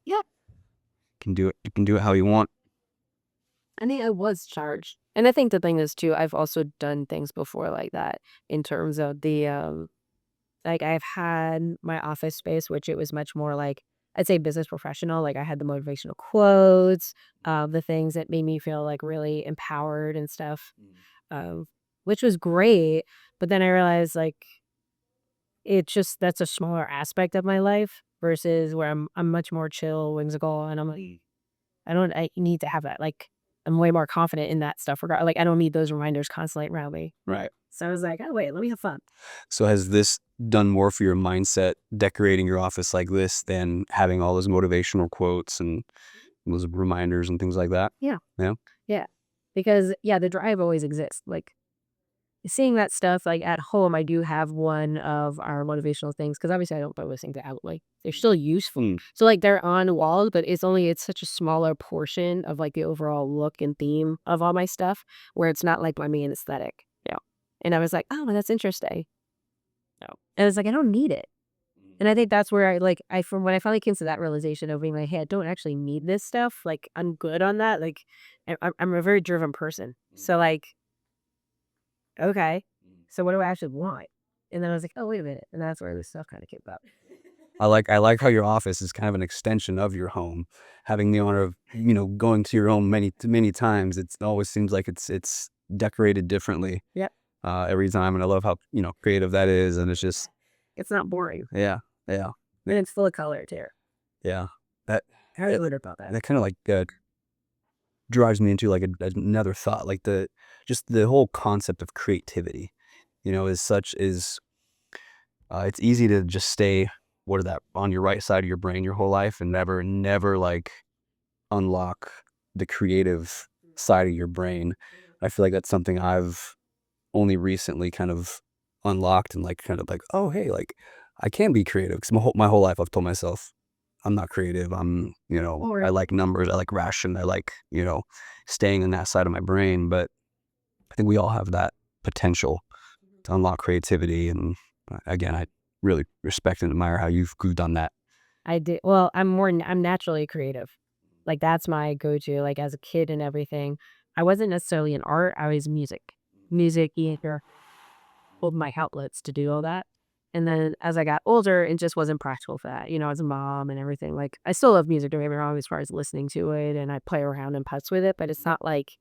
Yeah. Can do it. You can do it how you want. I think I was charged. And I think the thing is too, I've also done things before like that in terms of like I've had my office space, which it was much more like I'd say business professional. Like I had the motivational quotes, the things that made me feel like really empowered and stuff, um, which was great. But then I realized like it's just that's a smaller aspect of my life versus where I'm much more chill, whimsical, and I'm like I need to have that. Like I'm way more confident in that stuff. Like I don't need those reminders constantly around me. Right. So I was like, oh wait, let me have fun. So has this done more for your mindset, decorating your office like this, than having all those motivational quotes and those reminders and things like that? Yeah. Yeah. Yeah. Because yeah, the drive always exists. Like seeing that stuff like at home, I do have one of our motivational things because obviously I don't put those things out. Like they're still useful. Mm. So like they're on walls, but it's such a smaller portion of like the overall look and theme of all my stuff where it's not like my main aesthetic. Yeah. And I was like, oh, that's interesting. No. And it's like I don't need it. And I think that's where I from when I finally came to that realization of being like, hey, I don't actually need this stuff. Like I'm good on that. Like I'm a very driven person. So like okay. So what do I actually want? And then I was like, "Oh, wait a minute." And that's where this stuff kinda came about. I like how your office is kind of an extension of your home. Having the honor of, going to your home many times, it always seems like it's decorated differently Yep. every time, and I love how, creative that is, and it's just It's not boring. yeah, yeah, And it's full of color too. yeah. That I really learned about that. that kind of like drives me into like another thought, like just the whole concept of creativity, is such is it's easy to just stay what is that on your right side of your brain your whole life and never like unlock the creative side of your brain. I feel like that's something I've only recently kind of unlocked and like kind of like, oh hey, like I can be creative because my whole life I've told myself I'm not creative. I Or like numbers. I like ration. I like staying in that side of my brain. But I think we all have that potential to unlock creativity. And again, I really respect and admire how you've done that. I did I'm naturally creative. Like, that's my go-to, like, as a kid and everything. I wasn't necessarily in art, I was music. Music, theater, both my outlets to do all that. And then as I got older, it just wasn't practical for that, as a mom and everything, like, I still love music, don't get me wrong, as far as listening to it, and I play around and putz with it, but it's not like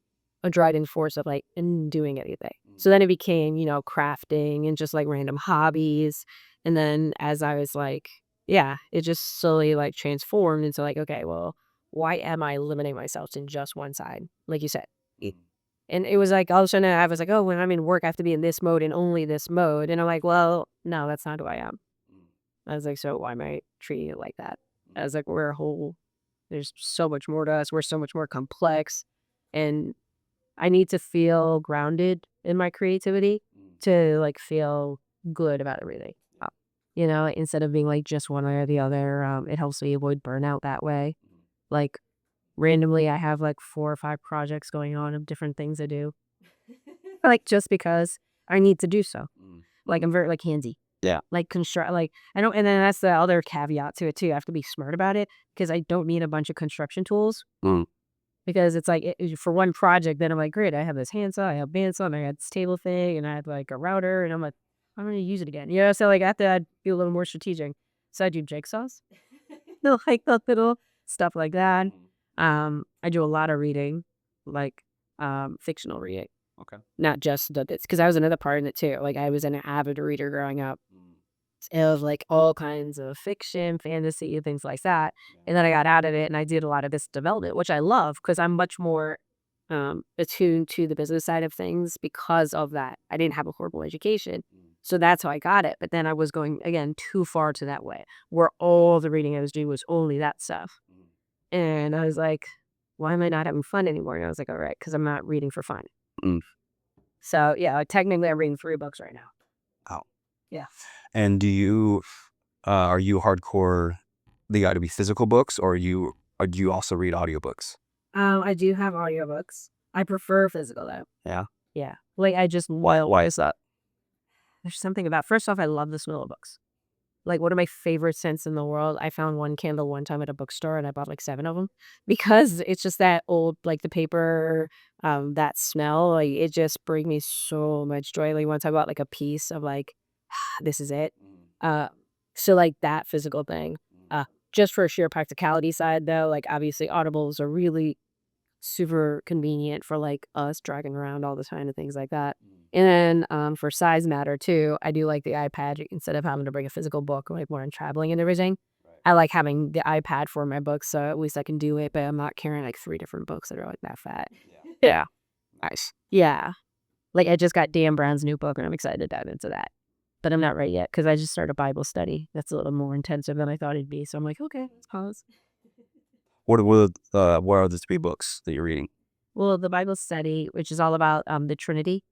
a driving force of, like, doing anything. So then it became, crafting and just, like, random hobbies, and then as I was, like yeah, it just slowly, like, transformed into, like, okay, well, why am I limiting myself in just one side? Like you said. And it was like, all of a sudden, I was like, "Oh, when I'm in work, I have to be in this mode and only this mode." And I'm like, "Well, no, that's not who I am." I was like, "So why am I treating it like that?" I was like, "We're a whole there's so much more to us. We're so much more complex, and I need to feel grounded in my creativity to, like, feel good about everything." Instead of being, like, just one way or the other, it helps me avoid burnout that way. Like, randomly, I have, like, 4 or 5 projects going on of different things I do. Like, just because I need to do so. Like, I'm very, like, handsy. Yeah. Like, construct like, I don't and then that's the other caveat to it too, I have to be smart about it because I don't need a bunch of construction tools Mm. because it's like, for one project, then I'm like, "Great, I have this handsaw, I have bandsaw, and I had this table thing, and I had, like, a router," and I'm like, "I'm gonna use it again." So, like, I have to be a little more strategic. So I do jigsaws. Like, the little stuff like that. I do a lot of reading, like, fictional reading. Okay. Not just the bits, because I was another part in it too, like, I was an avid reader growing up of, like, all kinds of fiction, fantasy, and things like that, and then I got out of it, and I did a lot of this development, which I love because 'cause I'm much more, attuned to the business side of things because of that. I didn't have a horrible education, so that's how I got it, but then I was going, again, too far to that way, where all the reading I was doing was only that stuff, and I was like, "Why am I not having fun anymore?" And I was like, "Alright, because 'cause I'm not reading for fun." Mm. So, yeah, like, technically, I'm reading 3 books right now. Wow. Yeah. And are you hardcore? They got to be physical books, or do you also read audiobooks? I do have audiobooks. I prefer physical, though. Yeah. Yeah. Like, I just Why is that? there's something about first off, I love the smell of books. Like, one of my favorite scents in the world, I found one candle one time at a bookstore, and I bought, like, 7 of them because it's just that old like, the paper, that smell, like, it just bring me so much joy. Like, once I bought, like, a piece of, like, "This is it." Uh, so, like, that physical thing. Uh, just for a sheer practicality side, though, like, obviously, audibles are really super convenient for, like, us dragging around all the time and things like that. And then, for size matter too, I do like the iPad instead of having to bring a physical book, like, when I'm traveling and everything. I like having the iPad for my books, so at least I can do it, but I'm not carrying, like, 3 different books that are, like, that fat. Yeah. Nice. Yeah. Like, I just got Dan Brown's new book, and I'm excited to dive into that. But I'm not ready yet because I just started Bible study. That's a little more intensive than I thought it'd be, so I'm like, "Okay, let's pause." What are the 3 books that you're reading? Well, the Bible study, which is all about, the Trinity.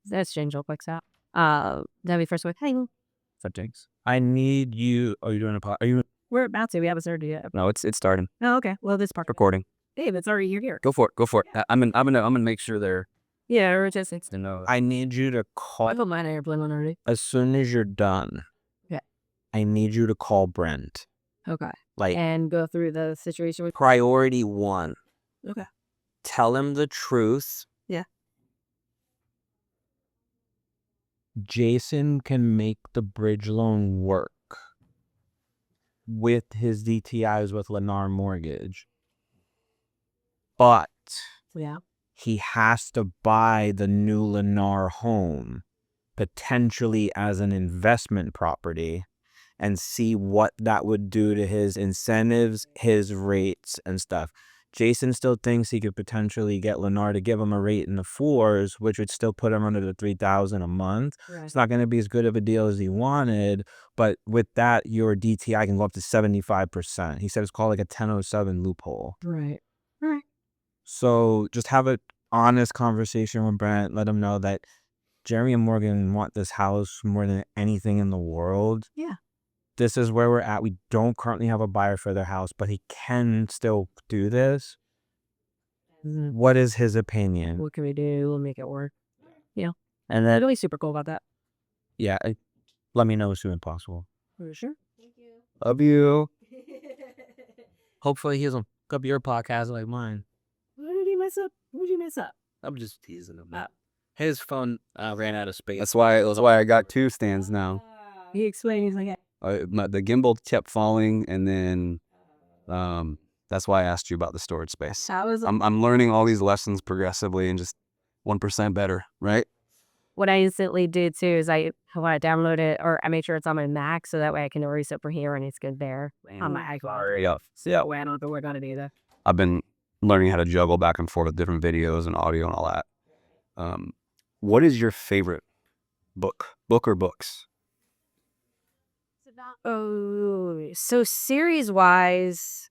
That's James real quick, so, that'd be first one. Hey, Subjects. I need you. Are you doing a pod? Are you? we're about to. We haven't started yet. No, it's starting. Oh, okay. Well, this part. Recording. Dave, it's already you're here. Go for it. Go for it. I'm gonna make sure they're Yeah, we're just it's to know. I need you to I call put mine on airplane mode already. as soon as you're done. Yeah. I need you to call Brent. Okay. Like And go through the situation with priority 1. Okay. Tell him the truth. Yeah. Jason can make the bridge loan work with his DTIs with Lennar Mortgage. But Yeah. he has to buy the new Lennar home, potentially as an investment property, and see what that would do to his incentives, his rates, and stuff. Jason still thinks he could potentially get Lennar to give him a rate in the 4s, which would still put him under the $3,000 a month. Right. It's not going to be as good of a deal as he wanted, but with that, your DTI can go up to 75%. He said it's called like a 1007 loophole. Right. All right. So just have an honest conversation with Brent. Let him know that Jeremy and Morgan want this house more than anything in the world. Yeah. This is where we're at. We don't currently have a buyer for their house, but he can still do this. What is his opinion? What can we do? We'll make it work. Yeah. And then, Really super cool about that. yeah, let me know as soon as possible. For sure. Love you. Hopefully he doesn't fuck up your podcast like mine. What did he mess up? What did you mess up? I'm just teasing him. His phone ran out of space. That's why I got 2 stands now. He explained. He's like, The gimbal kept falling, and then that's why I asked you about the storage space. I was like, I'm learning all these lessons progressively and just 1% better, right? what I instantly did too is I download it or I make sure it's on my Mac so that way I can erase it from here and it's good there on my iCloud. Yeah. So I don't have to work on it either. I've been learning how to juggle back and forth with different videos and audio and all that. What is your favorite book or books? Oh, so series wise,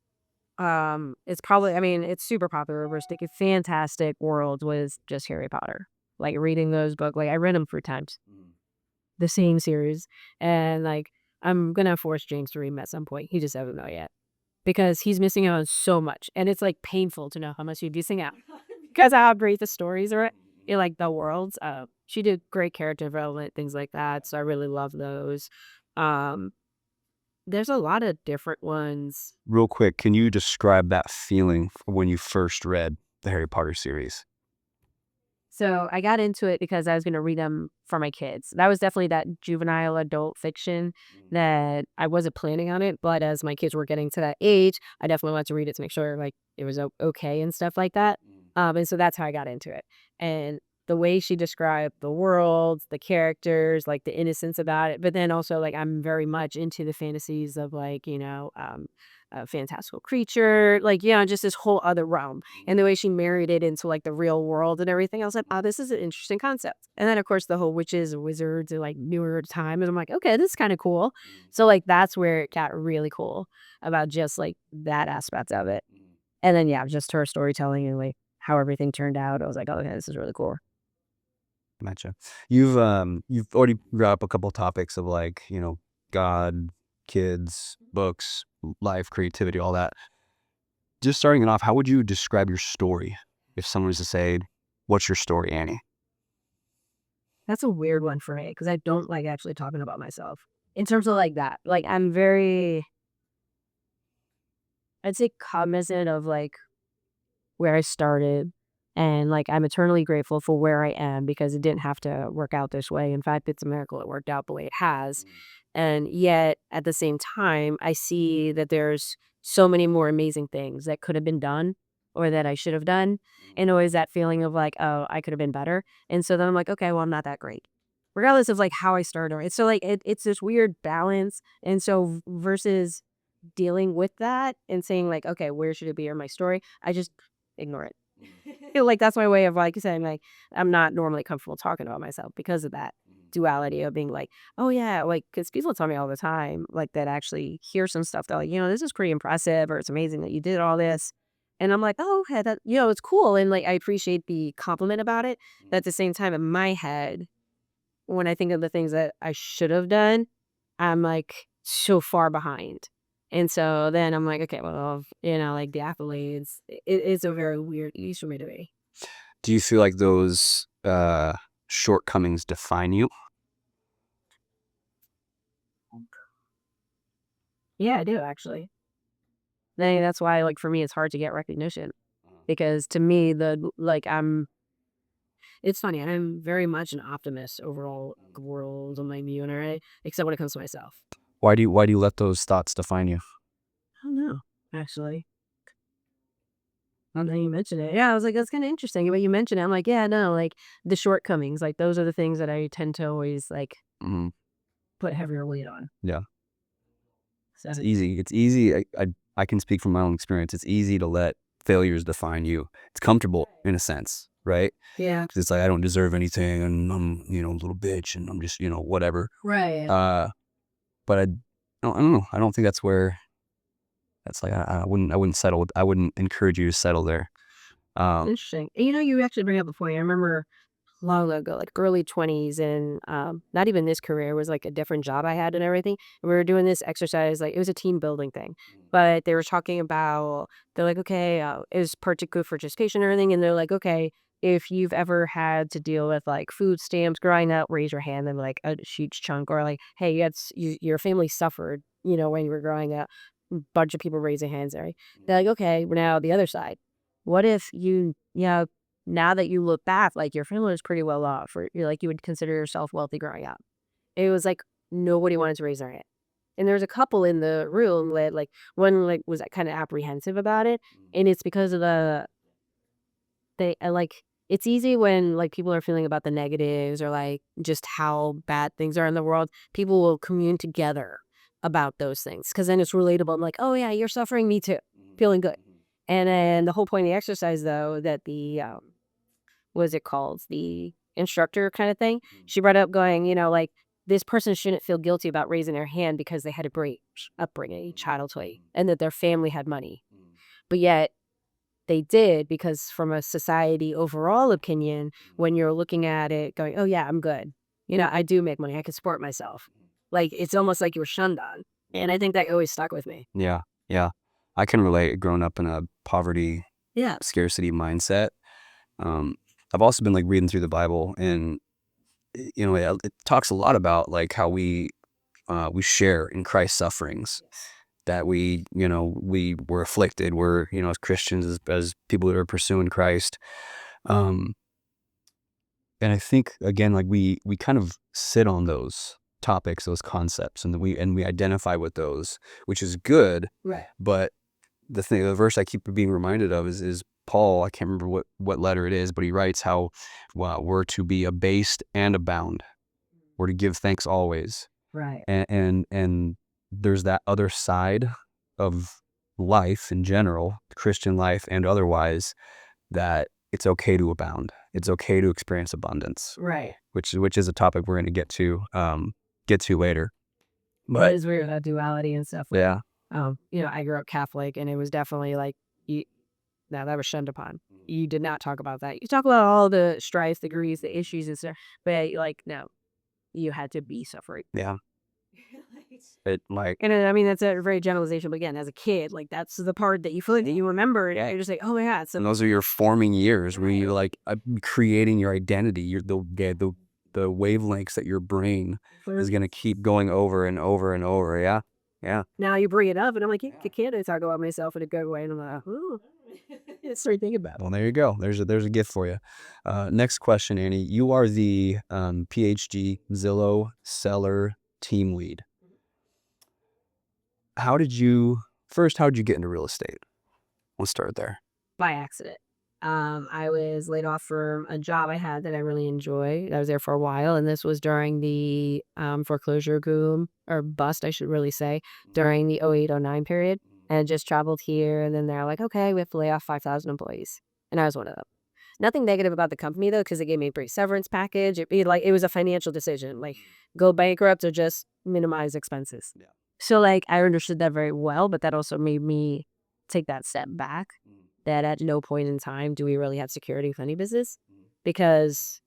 it's probably, I mean, it's super popular. We're sticking Fantastic World was just Harry Potter. Like reading those books, like I read them 3 times, the same series. And like, I'm going to force James to read them at some point. He just doesn't know yet because he's missing out on so much. And it's like painful to know how much he's missing out because how great the stories are in like the worlds. She did great character development, things like that. So I really love those. Um, there's a lot of different ones. Real quick, can you describe that feeling when you first read the Harry Potter series? So I got into it because I was going to read them for my kids. That was definitely that juvenile adult fiction that I wasn't planning on it. But as my kids were getting to that age, I definitely wanted to read it to make sure like it was okay and stuff like that. And so that's how I got into it. And the way she described the world, the characters, like the innocence about it. But then also like I'm very much into the fantasies of like, a fantastical creature, like, just this whole other realm. And the way she married it into like the real world and everything, I was like, oh, this is an interesting concept. And then of course the whole witches and wizards are like newer time. And I'm like, okay, this is kind of cool. So like that's where it got really cool about just like that aspect of it. And then yeah, just her storytelling and like how everything turned out. I was like, oh, okay, this is really cool. Gotcha. You've already brought up a couple topics of like, God, kids, books, life, creativity, all that. Just starting it off, how would you describe your story if someone was to say, "What's your story, Annie?" That's a weird one for me because I don't like actually talking about myself. in terms of like that, like I'm very, I'd say cognizant of like where I started. And like I'm eternally grateful for where I am because it didn't have to work out this way. In fact, it's a miracle it worked out the way it has. And yet at the same time, I see that there's so many more amazing things that could have been done or that I should have done. And always that feeling of like, oh, I could have been better. And so then I'm like, okay, well, I'm not that great. Regardless of like how I started. It's so like it's this weird balance. And so versus dealing with that and saying like, okay, where should it be in my story? I just ignore it. Feel like that's my way of like saying like I'm not normally comfortable talking about myself because of that duality of being like, oh yeah, like because people tell me all the time like that actually hear some stuff. They're like, this is pretty impressive or it's amazing that you did all this. And I'm like, oh, okay, that it's cool. And like I appreciate the compliment about it. But at the same time, in my head, when I think of the things that I should have done, I'm like so far behind. And so then I'm like, okay, well, like the accolades, it's a very weird use for me to be. Do you feel like those shortcomings define you? Yeah, I do actually. I think that's why, like, for me, it's hard to get recognition because to me, it's funny. I'm very much an optimist overall world on my view, and right, except when it comes to myself. Why do you let those thoughts define you? I don't know, actually. Now that you mention it. Yeah, I was like, that's kind of interesting. But you mentioned it. I'm like, yeah, no, like the shortcomings, like those are the things that I tend to always like Hmm. put heavier weight on. Yeah, So, it's easy. It's easy. I can speak from my own experience. It's easy to let failures define you. It's comfortable in a sense, right? yeah. Because it's like I don't deserve anything, and I'm a little bitch, and I'm just whatever. Right. But I don't know. I don't think that's where. That's like I wouldn't settle. I wouldn't encourage you to settle there. Interesting. And, you actually bring up a point. I remember long ago, like early 20s, and not even this career, it was like a different job I had and everything. And we were doing this exercise, like it was a team building thing. But they were talking about, they're like, okay, it was particular for participation and everything. And they're like, okay, if you've ever had to deal with like food stamps growing up, raise your hand and like a huge chunk, or like, hey, your family suffered, when you were growing up. Bunch of people raising hands there. They're like, okay, now the other side. What if now that you look back, like your family was pretty well off, or you're like you would consider yourself wealthy growing up. It was like nobody wanted to raise their hand. And there's a couple in the room that like one like was kind of apprehensive about it. And it's because of like it's easy when like people are feeling about the negatives or like just how bad things are in the world. People will commune together about those things because then it's relatable. I'm like, oh yeah, you're suffering, me too, feeling good. And then the whole point of the exercise, though, that the what is it called? The instructor kind of thing. She brought up going, like this person shouldn't feel guilty about raising their hand because they had a great upbringing, childhood, and that their family had money. But yet they did because from a society overall opinion, when you're looking at it going, oh yeah, I'm good. I do make money. I can support myself. Like it's almost like you were shunned on. And I think that always stuck with me. Yeah, yeah. I can relate. Growing up in a poverty Yeah. scarcity mindset. Um, I've also been like reading through the Bible, and it talks a lot about like how we share in Christ's sufferings. That we were afflicted. We're as Christians, as people that are pursuing Christ. Um, and I think again, like we kind of sit on those topics, those concepts, and we identify with those, which is good. Right. But the verse I keep being reminded of is Paul. I can't remember what letter it is, but he writes how we're to be abased and abound. We're to give thanks always. Right. And there's that other side of life in general, Christian life and otherwise, that it's okay to abound. It's okay to experience abundance. Right. Which is a topic we're going to get to later. It But is weird, that duality and stuff. yeah, I grew up Catholic, and it was definitely like, no, that was shunned upon. You did not talk about that. You talk about all the strife, the griefs, the issues and stuff, but like, no, you had to be suffering. yeah. It like And I mean, that's a very generalization, but again, as a kid, like that's the part that you feel like that you remember. Yeah, you're just like, oh my god. So and those are your forming years where you're like creating your identity. You're the the wavelengths that your brain is going to keep going over and over and over. Yeah. Yeah. Now you bring it up, and I'm like, you can't talk about myself in a good way. And I'm like, oh, start thinking about it. Well, there you go. There's a gift for you. Next question, Annie. You are the PhD Zillow seller team lead. How did you get into real estate? Let's start there. By accident. I was laid off from a job I had that I really enjoyed. I was there for a while, and this was during the foreclosure boom or bust, I should really say, during the 08-09 period. And I just traveled here, and then they're like, okay, we have to lay off 5,000 employees. And I was one of them. Nothing negative about the company, though, because they gave me a great severance package. It was a financial decision, like go bankrupt or just minimize expenses. Yeah. So, like, I understood that very well, but that also made me take that step back, that at no point in time do we really have security with any business, because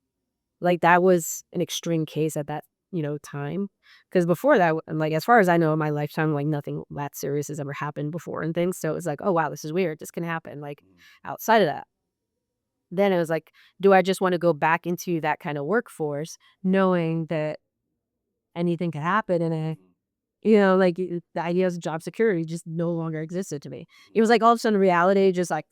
like that was an extreme case at that time, because before that, like as far as I know in my lifetime, like nothing that serious has ever happened before and things, so it was like, oh wow, this is weird, this can happen. Like outside of that, then it was like, do I just want to go back into that kind of workforce knowing that anything could happen, and like the idea of job security just no longer existed to me. It was like all of a sudden reality just like,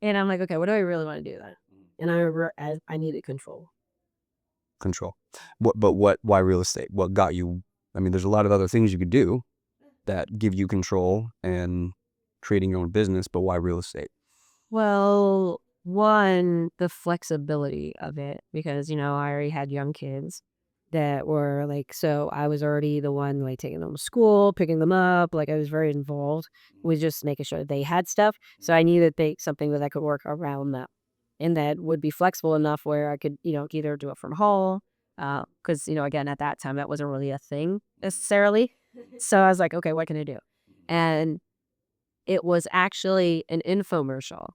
and I'm like, okay, what do I really want to do then? And I remember I needed control. Control. Why real estate? What got you? I mean, there's a lot of other things you could do that give you control and creating your own business, but why real estate? Well, one, the flexibility of it, because, I already had young kids that were like, so I was already the one like taking them to school, picking them up. Like I was very involved with just making sure they had stuff. So I needed something that I could work around them and that would be flexible enough where I could, either do it from home. Because, again, at that time, that wasn't really a thing necessarily. So I was like, okay, what can I do? And it was actually an infomercial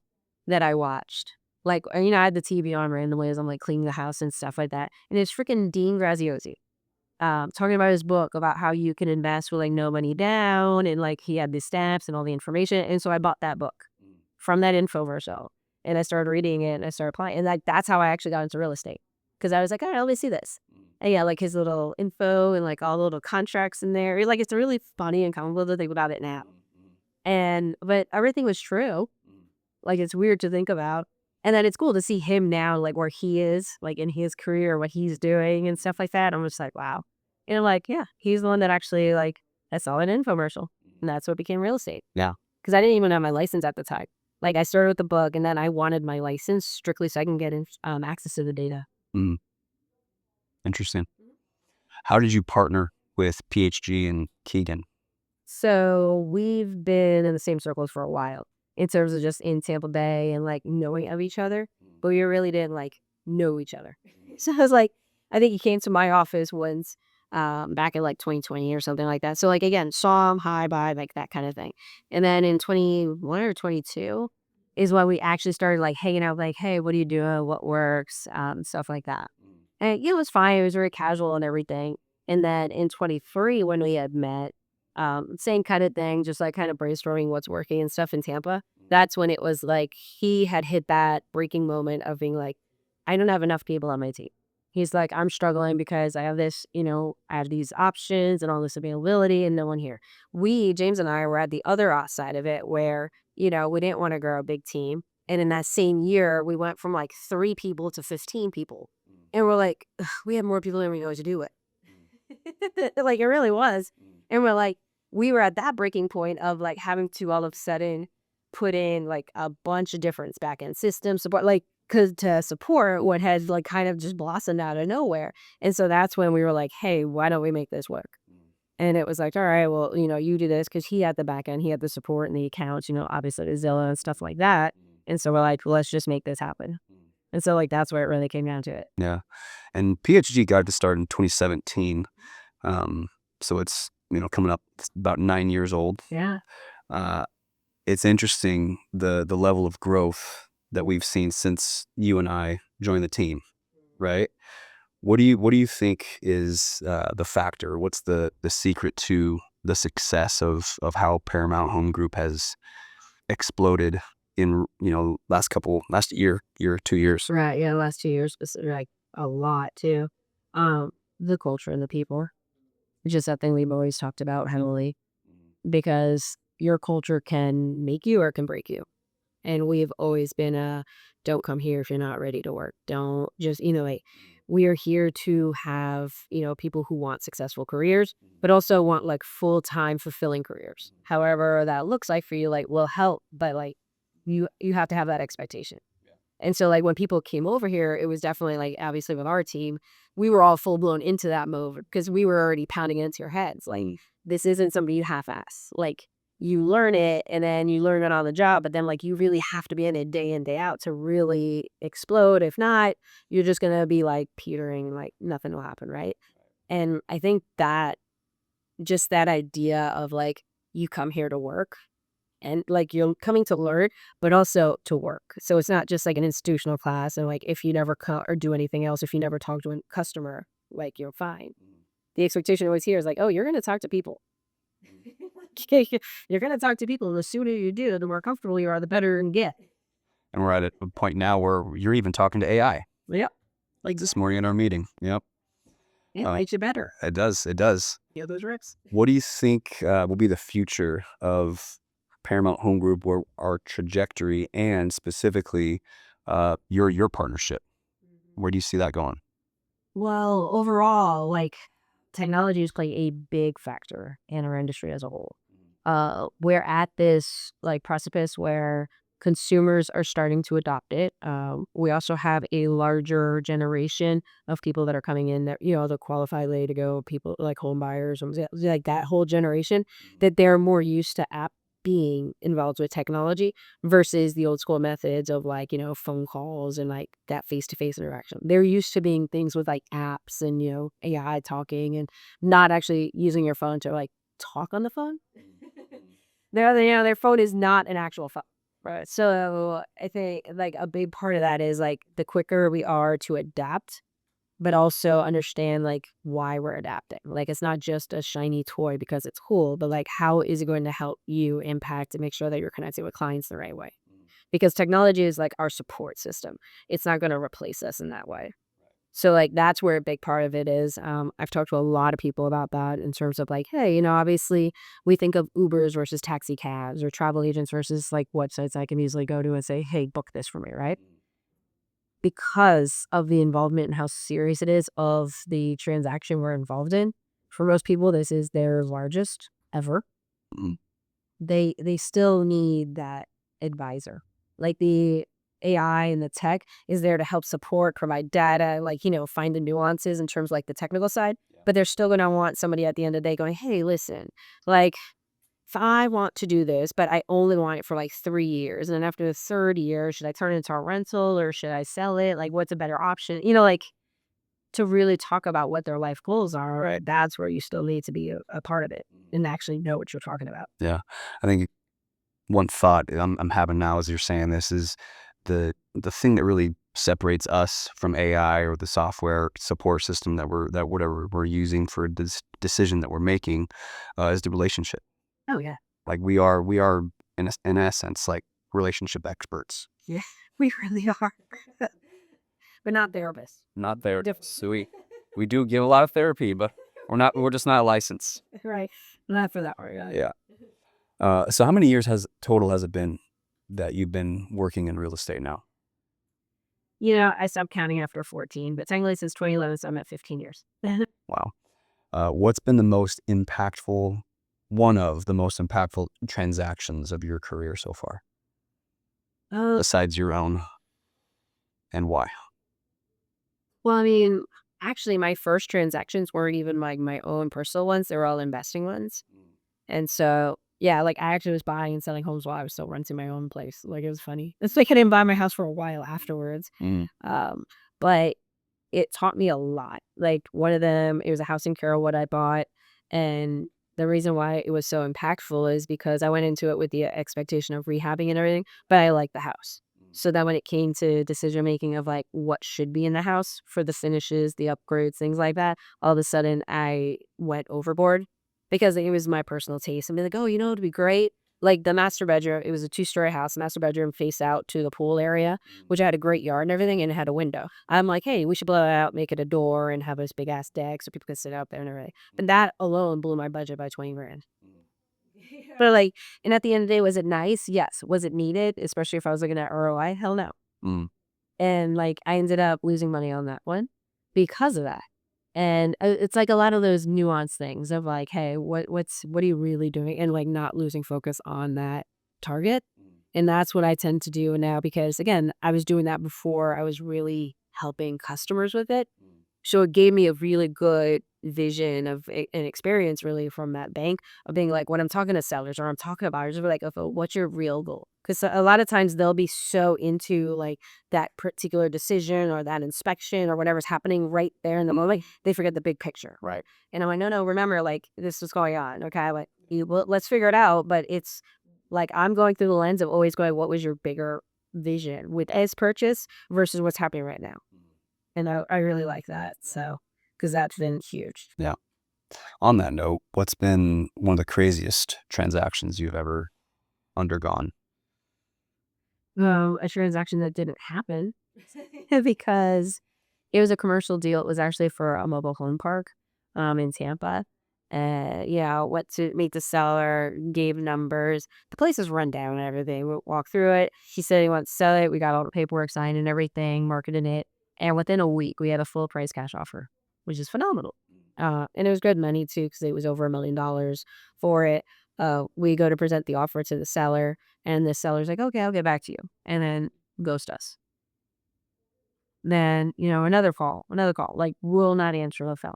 that I watched. Like, I had the TV on randomly as I'm like cleaning the house and stuff like that. And it's freaking Dean Graziosi talking about his book about how you can invest with like no money down. And like he had the steps and all the information. And so I bought that book from that infomercial and I started reading it and I started applying. And like that's how I actually got into real estate, because I was like, all right, let me see this. And yeah, like his little info and like all the little contracts in there. Like it's really funny and comical to think about it now. But everything was true. Like it's weird to think about. And then it's cool to see him now, like where he is, like in his career, what he's doing and stuff like that. I'm just like, wow. And I'm like, yeah, he's the one that actually like, I saw an infomercial and that's what became real estate. Yeah. Because I didn't even have my license at the time. Like I started with the book and then I wanted my license strictly so I can get access to the data. Interesting. How did you partner with PhD and Keegan? So we've been in the same circles for a while in terms of just in Tampa Bay and like knowing of each other, but we really didn't like know each other. So I was like, I think he came to my office once back in like 2020 or something like that. So like again, saw him, hi, bye, like that kind of thing. And then in 21 or 22 is when we actually started like hanging out, like, hey, what are you doing? What works? Stuff like that. And it was fine. It was very casual and everything. And then in 23, when we had met, same kind of thing, just like kind of brainstorming what's working and stuff in Tampa. That's when it was like he had hit that breaking moment of being like, I don't have enough people on my team. He's like, I'm struggling because I have this, I have these options and all this availability and no one here. James and I were at the other side of it where, we didn't want to grow a big team. And in that same year, we went from like 3 people to 15 people. And we're like, we have more people than we know what to do with. Like it really was. And we're like, we were at that breaking point of like having to all of a sudden put in like a bunch of different back end system support, like because to support what had like kind of just blossomed out of nowhere. And so that's when we were like, hey, why don't we make this work? And it was like, all right, well, you do this, because he had the back end, he had the support and the accounts, obviously the Zillow and stuff like that. And so we're like, let's just make this happen. And so like that's where it really came down to it. Yeah. And PhD got to start in 2017. So it's, coming up, it's about 9 years old. Yeah. It's interesting the level of growth that we've seen since you and I joined the team, right? What do you think is the factor? What's the secret to the success of how Paramount Home Group has exploded in last year, 2 years? Right. Yeah. Last 2 years, like a lot too. The culture and the people. It's just that thing we've always talked about heavily because your culture can make you or it can break you. And we've always been a don't come here if you're not ready to work. Don't just, like we are here to have, people who want successful careers, but also want like full-time fulfilling careers. However that looks like for you, like will help, but like you have to have that expectation. And so, like, when people came over here, it was definitely, like, obviously with our team, we were all full blown into that mode because we were already pounding it into your heads. Like, this isn't something you half ass. Like, you learn it and then you learn it on the job, but then, like, you really have to be in, day out to really explode. If not, you're just going to be, like, petering, like, nothing will happen, right? And I think that just that idea of, like, you come here to work and like you're coming to learn, but also to work. So it's not just like an institutional class. And like if you never or do anything else, if you never talk to a customer, like you're fine. The expectation always here is like, oh, you're going to talk to people. You're going to talk to people. And the sooner you do, the more comfortable you are, the better you can get. And we're at a point now where you're even talking to AI. Yep. Like this morning in our meeting. Yep. It makes you better. It does. It does. Yeah, those reps. What do you think will be the future of Paramount Home Group, where our trajectory and specifically your partnership? Where do you see that going? Well, overall, like technologies play a big factor in our industry as a whole. We're at this like precipice where consumers are starting to adopt it. We also have a larger generation of people that are coming in that, the qualified way to go people like home buyers, like that whole generation that they're more used to app being involved with technology versus the old school methods of like, phone calls and like that face-to-face interaction. They're used to being things with like apps and, AI talking and not actually using your phone to like talk on the phone. Their phone is not an actual phone. Right. So I think like a big part of that is like the quicker we are to adapt, but also understand like why we're adapting. Like it's not just a shiny toy because it's cool, but like how is it going to help you impact and make sure that you're connecting with clients the right way? Because technology is like our support system. It's not going to replace us in that way. So like that's where a big part of it is. I've talked to a lot of people about that in terms of like, hey, obviously we think of Ubers versus taxi cabs or travel agents versus like websites I can easily go to and say, hey, book this for me, right? Because of the involvement and how serious it is of the transaction we're involved in. For most people, this is their largest ever. Mm. They still need that advisor. Like the AI and the tech is there to help support, provide data, like, find the nuances in terms of like the technical side. But they're still going to want somebody at the end of the day going, hey, listen, like if I want to do this, but I only want it for like 3 years. And then after the third year, should I turn it into a rental or should I sell it? Like, what's a better option? Like to really talk about what their life goals are. Right. That's where you still need to be a part of it and actually know what you're talking about. Yeah. I think one thought I'm having now as you're saying this is the thing that really separates us from AI or the software support system that whatever we're using for this decision that we're making is the relationship. Oh, yeah. Like we are in essence like relationship experts. Yeah, we really are. But not therapists. Not therapists. So we do give a lot of therapy, but we're just not licensed. Right. Not for that part. Yeah. So how many years has it been that you've been working in real estate now? I stopped counting after 14, but technically since 2011, so I'm at 15 years. Wow. What's been one of the most impactful transactions of your career so far, besides your own, and why? Well, I mean, actually, my first transactions weren't even like my own personal ones. They were all investing ones. And so, yeah, like I actually was buying and selling homes while I was still renting my own place. Like it was funny. It's like I didn't buy my house for a while afterwards. Mm. But it taught me a lot. Like one of them, it was a house in Carrollwood I bought. And the reason why it was so impactful is because I went into it with the expectation of rehabbing and everything, but I liked the house. So then when it came to decision making of like what should be in the house for the finishes, the upgrades, things like that, all of a sudden I went overboard because it was my personal taste. And be like, oh, it'd be great. like the master bedroom, it was a 2-story house. The master bedroom faced out to the pool area, which had a great yard and everything, and it had a window. I'm like, hey, we should blow it out, make it a door, and have this big ass deck so people could sit out there and everything. But that alone blew my budget by 20 grand. But like, and at the end of the day, was it nice? Yes. Was it needed? Especially if I was looking at ROI? Hell no. Mm. And like, I ended up losing money on that one because of that. And it's like a lot of those nuanced things of like, hey, what are you really doing? And like not losing focus on that target. And that's what I tend to do now because again, I was doing that before I was really helping customers with it. So it gave me a really good vision of an experience really from that bank of being like, when I'm talking to sellers or I'm talking to buyers, we're like, okay, what's your real goal? Because a lot of times they'll be so into like that particular decision or that inspection or whatever's happening right there in the moment, they forget the big picture. Right. And I'm like, no, remember, like this is going on. Okay. Like, well, let's figure it out. But it's like, I'm going through the lens of always going, what was your bigger vision with this purchase versus what's happening right now? And I really like that. So, because that's been huge. Yeah. On that note, what's been one of the craziest transactions you've ever undergone? A transaction that didn't happen because it was a commercial deal. It was actually for a mobile home park in Tampa. Yeah, went to meet the seller, gave numbers. The place is run down and everything. We walked through it. He said he wants to sell it. We got all the paperwork signed and everything, marketed it. And within a week, we had a full price cash offer, which is phenomenal. And it was good money too, because it was over $1 million for it. We go to present the offer to the seller, and the seller's like, okay, I'll get back to you. And then ghost us. Then, another call, like, will not answer the phone.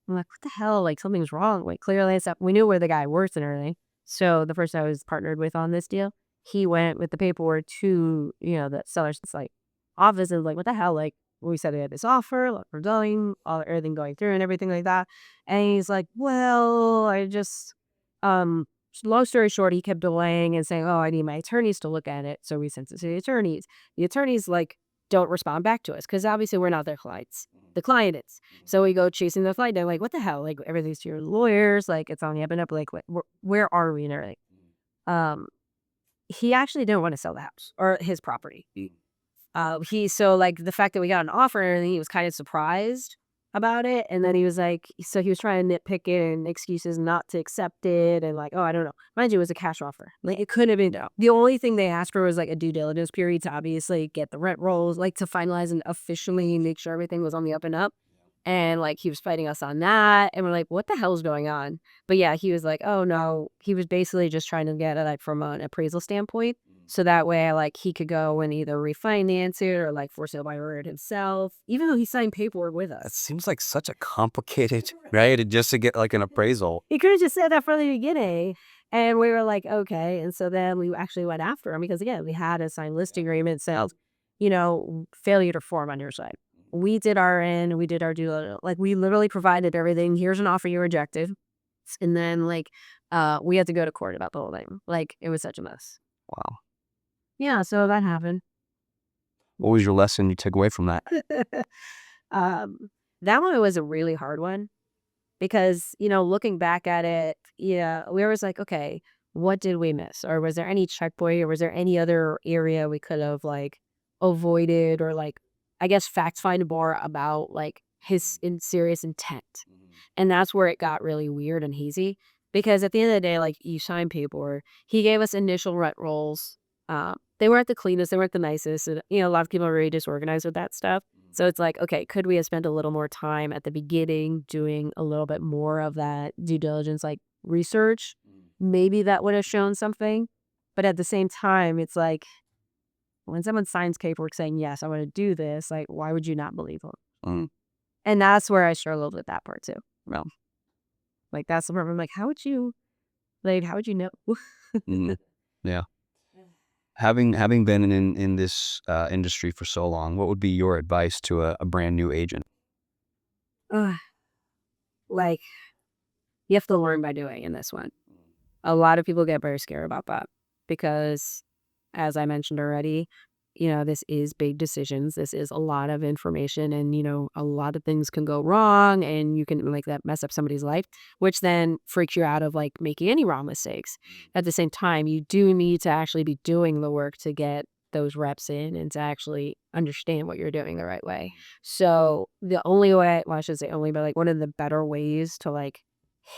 I'm like, what the hell? Like, something's wrong. Like, clearly, we knew where the guy works and everything. So, the person I was partnered with on this deal, he went with the paperwork to, the seller's like office and was like, what the hell? Like, we said we had this offer, like, we're going, everything going through and everything like that. And he's like, well, um, long story short, he kept delaying and saying, oh, I need my attorneys to look at it. So, we sent it to the attorneys. The attorneys, like, don't respond back to us because obviously we're not their clients. The client is. So we go chasing the client. They're like, what the hell? Like, everything's to your lawyers. Like, it's on the up and up. Like, where are we? And everything. He actually didn't want to sell the house or his property. So like the fact that we got an offer and everything, he was kind of surprised about it. And then he was like, so he was trying to nitpick it and excuses not to accept it. And like, oh, I don't know. Mind you, it was a cash offer. Like, it couldn't have been. No. The only thing they asked for was like a due diligence period to obviously get the rent rolls, like to finalize and officially make sure everything was on the up and up. And like he was fighting us on that. And we're like, what the hell's going on? But yeah, he was like, oh no. He was basically just trying to get it like from an appraisal standpoint. So that way, like, he could go and either refinance it or like for sale by order himself, even though he signed paperwork with That us. seems like such a complicated, right? Just to get like an appraisal. He could have just said that from the beginning. And we were like, okay. And so then we actually went after him because, again, we had a signed listing agreement. So, failure to form on your side. We did our end. We did our due. Like, we literally provided everything. Here's an offer you rejected. And then, like, we had to go to court about the whole thing. Like, it was such a mess. Wow. Yeah, so that happened. What was your lesson you took away from that? That one was a really hard one because, looking back at it, yeah, we were always like, okay, what did we miss? Or was there any checkpoint or was there any other area we could have like avoided or like, I guess, fact find more about like his serious intent. And that's where it got really weird and hazy because at the end of the day, like you sign paperwork, he gave us initial rent rolls. They weren't the cleanest, they weren't the nicest. And, a lot of people are really disorganized with that stuff. So it's like, okay, could we have spent a little more time at the beginning doing a little bit more of that due diligence, like research? Maybe that would have shown something. But at the same time, it's like when someone signs paperwork saying, yes, I want to do this, like, why would you not believe them? Mm. And that's where I struggled with that part too. Well, Like, that's the part where I'm like, how would you know? yeah. Having been in this industry for so long, what would be your advice to a brand new agent? Like, you have to learn by doing in this one. A lot of people get very scared about that because, as I mentioned already, this is big decisions. This is a lot of information, and, a lot of things can go wrong, and you can like that mess up somebody's life, which then freaks you out of like making any wrong mistakes. At the same time, you do need to actually be doing the work to get those reps in and to actually understand what you're doing the right way. So the only way, well, I should say only, but like one of the better ways to like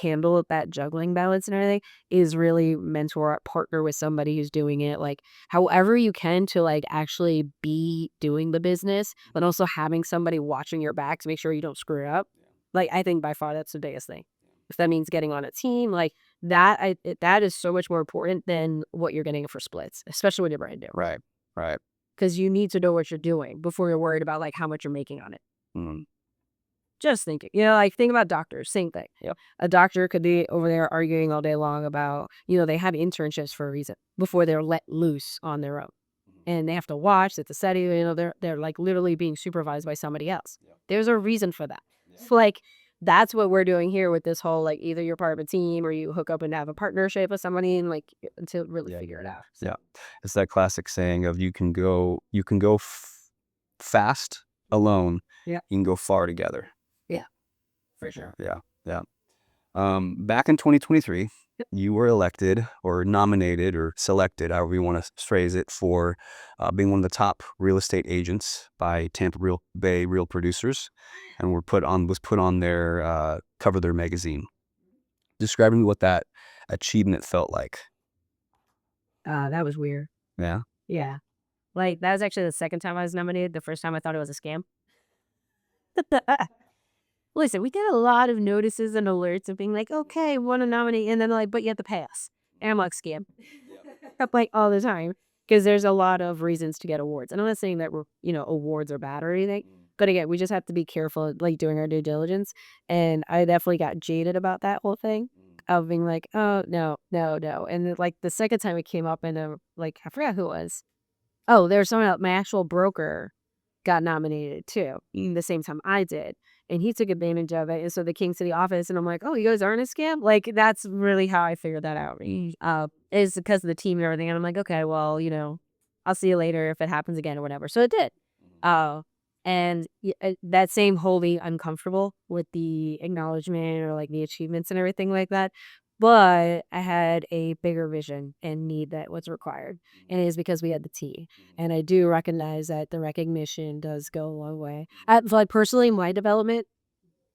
handle that juggling balance and everything is really mentor, partner with somebody who's doing it like however you can to like actually be doing the business, but also having somebody watching your back to make sure you don't screw it up. Like I think by far that's the biggest thing. If that means getting on a team, like that is so much more important than what you're getting for splits, especially when you're brand new. Right. Right. Because you need to know what you're doing before you're worried about like how much you're making on it. Mm. Just thinking, like think about doctors, same thing. Yep. A doctor could be over there arguing all day long about, they have internships for a reason before they're let loose on their own. And they have to watch that the study, they're like literally being supervised by somebody else. Yep. There's a reason for that. So like that's what we're doing here with this whole like either you're part of a team or you hook up and have a partnership with somebody and like to really figure it out. So. Yeah. It's that classic saying of you can go fast alone. Yeah. You can go far together. Yeah. For sure. Yeah. Yeah. Back in 2023, you were elected or nominated or selected, however you want to phrase it, for being one of the top real estate agents by Tampa Bay Real Producers, and was put on their cover of their magazine. Describe to me what that achievement felt like. That was weird. Yeah. Yeah. Like that was actually the second time I was nominated. The first time I thought it was a scam. Listen, we get a lot of notices and alerts of being like, okay, want to nominate, and then like, but you have to pay us. And I'm like, scam. Up like all the time because there's a lot of reasons to get awards. And I'm not saying that awards are bad or anything, but again, we just have to be careful, like doing our due diligence. And I definitely got jaded about that whole thing of being like, oh no, no, no. And then, like the second time it came up, and like I forgot who it was. Oh, there's someone else. My actual broker got nominated too, the same time I did. And he took advantage of it. And so they came to the office and I'm like, oh, you guys aren't a scam? Like, that's really how I figured that out. Is because of the team and everything. And I'm like, okay, well, I'll see you later if it happens again or whatever. So it did. And that same wholly uncomfortable with the acknowledgement or like the achievements and everything like that. But I had a bigger vision and need that was required. And it is because we had the T. And I do recognize that the recognition does go a long way. Like personally, my development,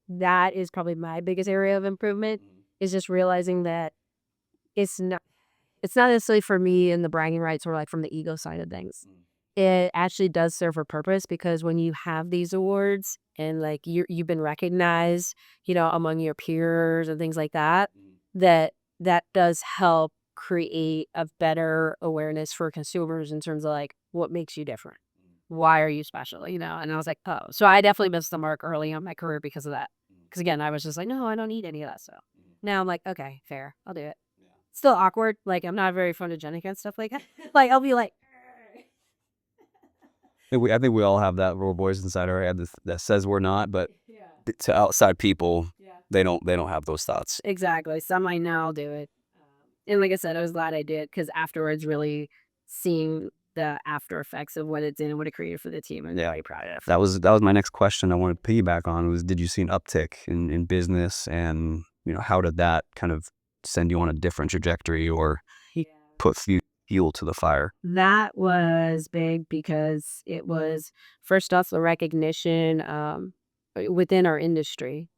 that is probably my biggest area of improvement, is just realizing that it's not necessarily for me in the bragging rights or like from the ego side of things. It actually does serve a purpose because when you have these awards and like you've been recognized, among your peers and things like that, that does help create a better awareness for consumers in terms of like what makes you different. Why are you special? And I was like, oh, so I definitely missed the mark early on my career because of that. Because again, I was just like, no, I don't need any of that stuff. Now I'm like, okay, fair, I'll do it. Still awkward. Like I'm not very photogenic and stuff like that. Like I'll be like, I think we all have that little voice inside our head that says we're not, but to outside people, they don't have those thoughts. exactly. Some I know I'll do it. And like I said, I was glad I did because afterwards, really seeing the after effects of what it did and what it created for the team, I'm very proud of. That was my next question I wanted to piggyback on was, did you see an uptick in business, and how did that kind of send you on a different trajectory or put fuel to the fire? That was big because it was first off the recognition within our industry.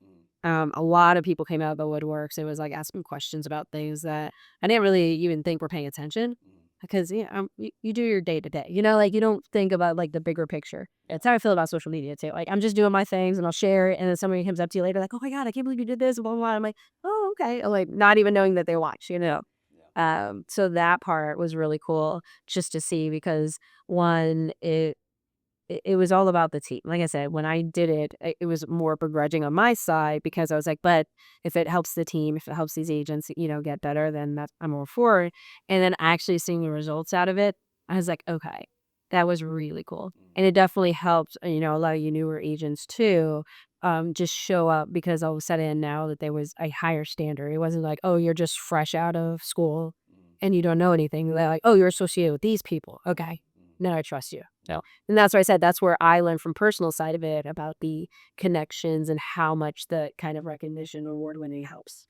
A lot of people came out of the woodworks. It was like asking questions about things that I didn't really even think were paying attention because you do your day to day. Like you don't think about like the bigger picture. It's how I feel about social media too. Like I'm just doing my things and I'll share it, and then somebody comes up to you later like, "Oh my god, I can't believe you did this!" Blah blah. Blah. I'm like, "Oh okay," like not even knowing that they watch. So that part was really cool just to see because one, it was all about the team. Like I said, when I did it, it was more begrudging on my side because I was like, but if it helps the team, if it helps these agents, get better, then I'm all for it. And then actually seeing the results out of it, I was like, okay, that was really cool. And it definitely helped, a lot of you newer agents too, just show up because all of a sudden now that there was a higher standard. It wasn't like, oh, you're just fresh out of school and you don't know anything. They're like, oh, you're associated with these people. Okay, now I trust you. So, and that's why I said that's where I learned from personal side of it about the connections and how much the kind of recognition award winning helps.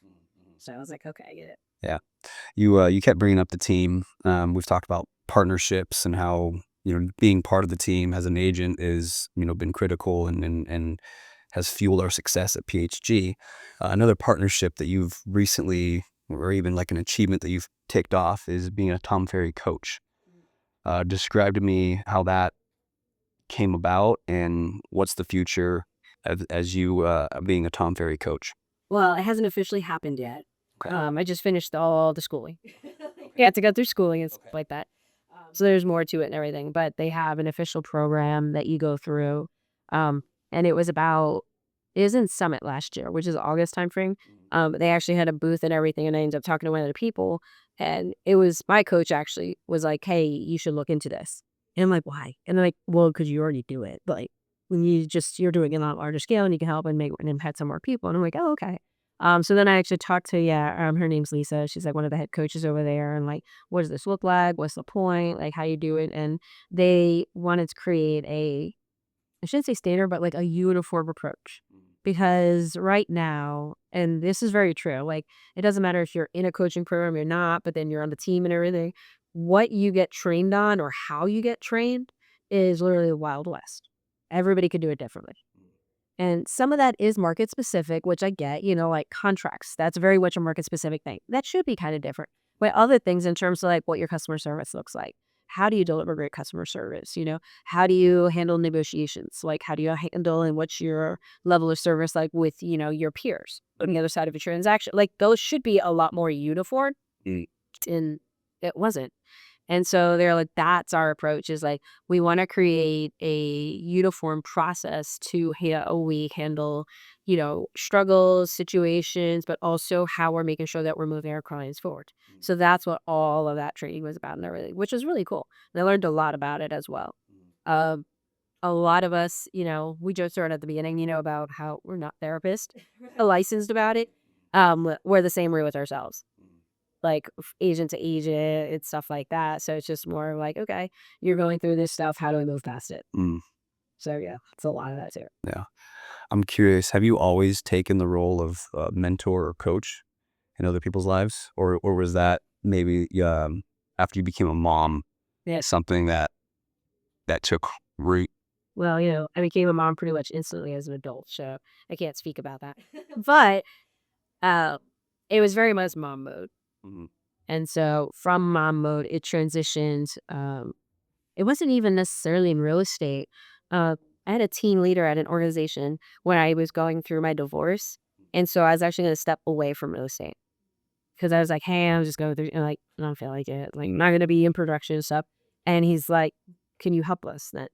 So I was like, okay, I get it. Yeah. You kept bringing up the team. We've talked about partnerships and how, being part of the team as an agent is, been critical and has fueled our success at PHG. Another partnership that you've recently, or even like an achievement that you've ticked off, is being a Tom Ferry coach. Describe to me how that came about and what's the future as you being a Tom Ferry coach. Well, it hasn't officially happened yet. Okay. I just finished all the schooling. Yeah, to go through schooling and stuff like that. So there's more to it and everything, but they have an official program that you go through. And it was in Summit last year, which is August timeframe. They actually had a booth and everything, and I ended up talking to one of the people, and it was my coach actually was like, "Hey, you should look into this." And I'm like, "Why?" And they're like, "Well, because you already do it. Like when you're doing it on a larger scale, and you can help and impact some more people." And I'm like, "Oh, okay." So then I actually talked to, her name's Lisa. She's like one of the head coaches over there, and like, what does this look like? What's the point? Like, how you do it? And they wanted to create I shouldn't say standard, but like a uniform approach. Because right now, and this is very true, like it doesn't matter if you're in a coaching program, you're not, but then you're on the team and everything, what you get trained on or how you get trained is literally the Wild West. Everybody could do it differently. And some of that is market specific, which I get, like contracts. That's very much a market specific thing. That should be kind of different. But other things in terms of like what your customer service looks like. How do you deliver great customer service? How do you handle negotiations? Like, how do you handle and what's your level of service like with, your peers on the other side of a transaction? Like, those should be a lot more uniform. And it wasn't. And so they're like, that's our approach is like, we want to create a uniform process to how we handle, struggles, situations, but also how we're making sure that we're moving our clients forward. So that's what all of that training was about and everything, which was really cool. And I learned a lot about it as well. Um, a lot of us, we joked around at the beginning, about how we're not therapists, licensed about it. We're the same way with ourselves like agent to agent and stuff like that. So it's just more like, okay, you're going through this stuff. How do I move past it? Mm, So yeah, it's a lot of that too. yeah. I'm curious, have you always taken the role of mentor or coach in other people's lives? Or was that maybe after you became a mom, Yeah. something that took root? Well, I became a mom pretty much instantly as an adult, so I can't speak about that. But uh, it was very much mom mode. Mhm. And so from mom mode, it transitioned. It wasn't even necessarily in real estate. I had a team leader at an organization when I was going through my divorce. And so I was actually going to step away from real estate because I was like, hey, I'm just going through, and like, I don't feel like it. Like, I'm not going to be in production and stuff. And he's like, can you help us then?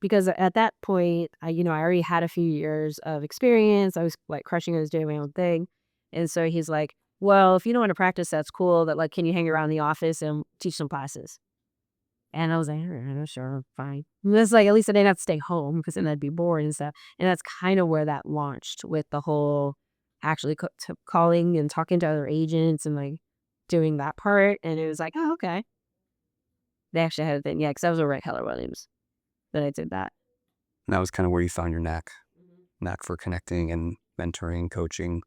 Because at that point, I already had a few years of experience. I was like crushing it, I was doing my own thing. And so he's like, well, if you don't want to practice, that's cool. But like, can you hang around the office and teach some classes? And I was like, "All right, sure, fine." And it's like, at least I didn't have to stay home because then I'd be bored and stuff. And that's kind of where that launched with the whole actually calling and talking to other agents and like doing that part. And it was like, oh, okay. They actually had a thing. Yeah, because I was over at Keller Williams that I did that. And that was kind of where you found your knack for connecting and mentoring, coaching,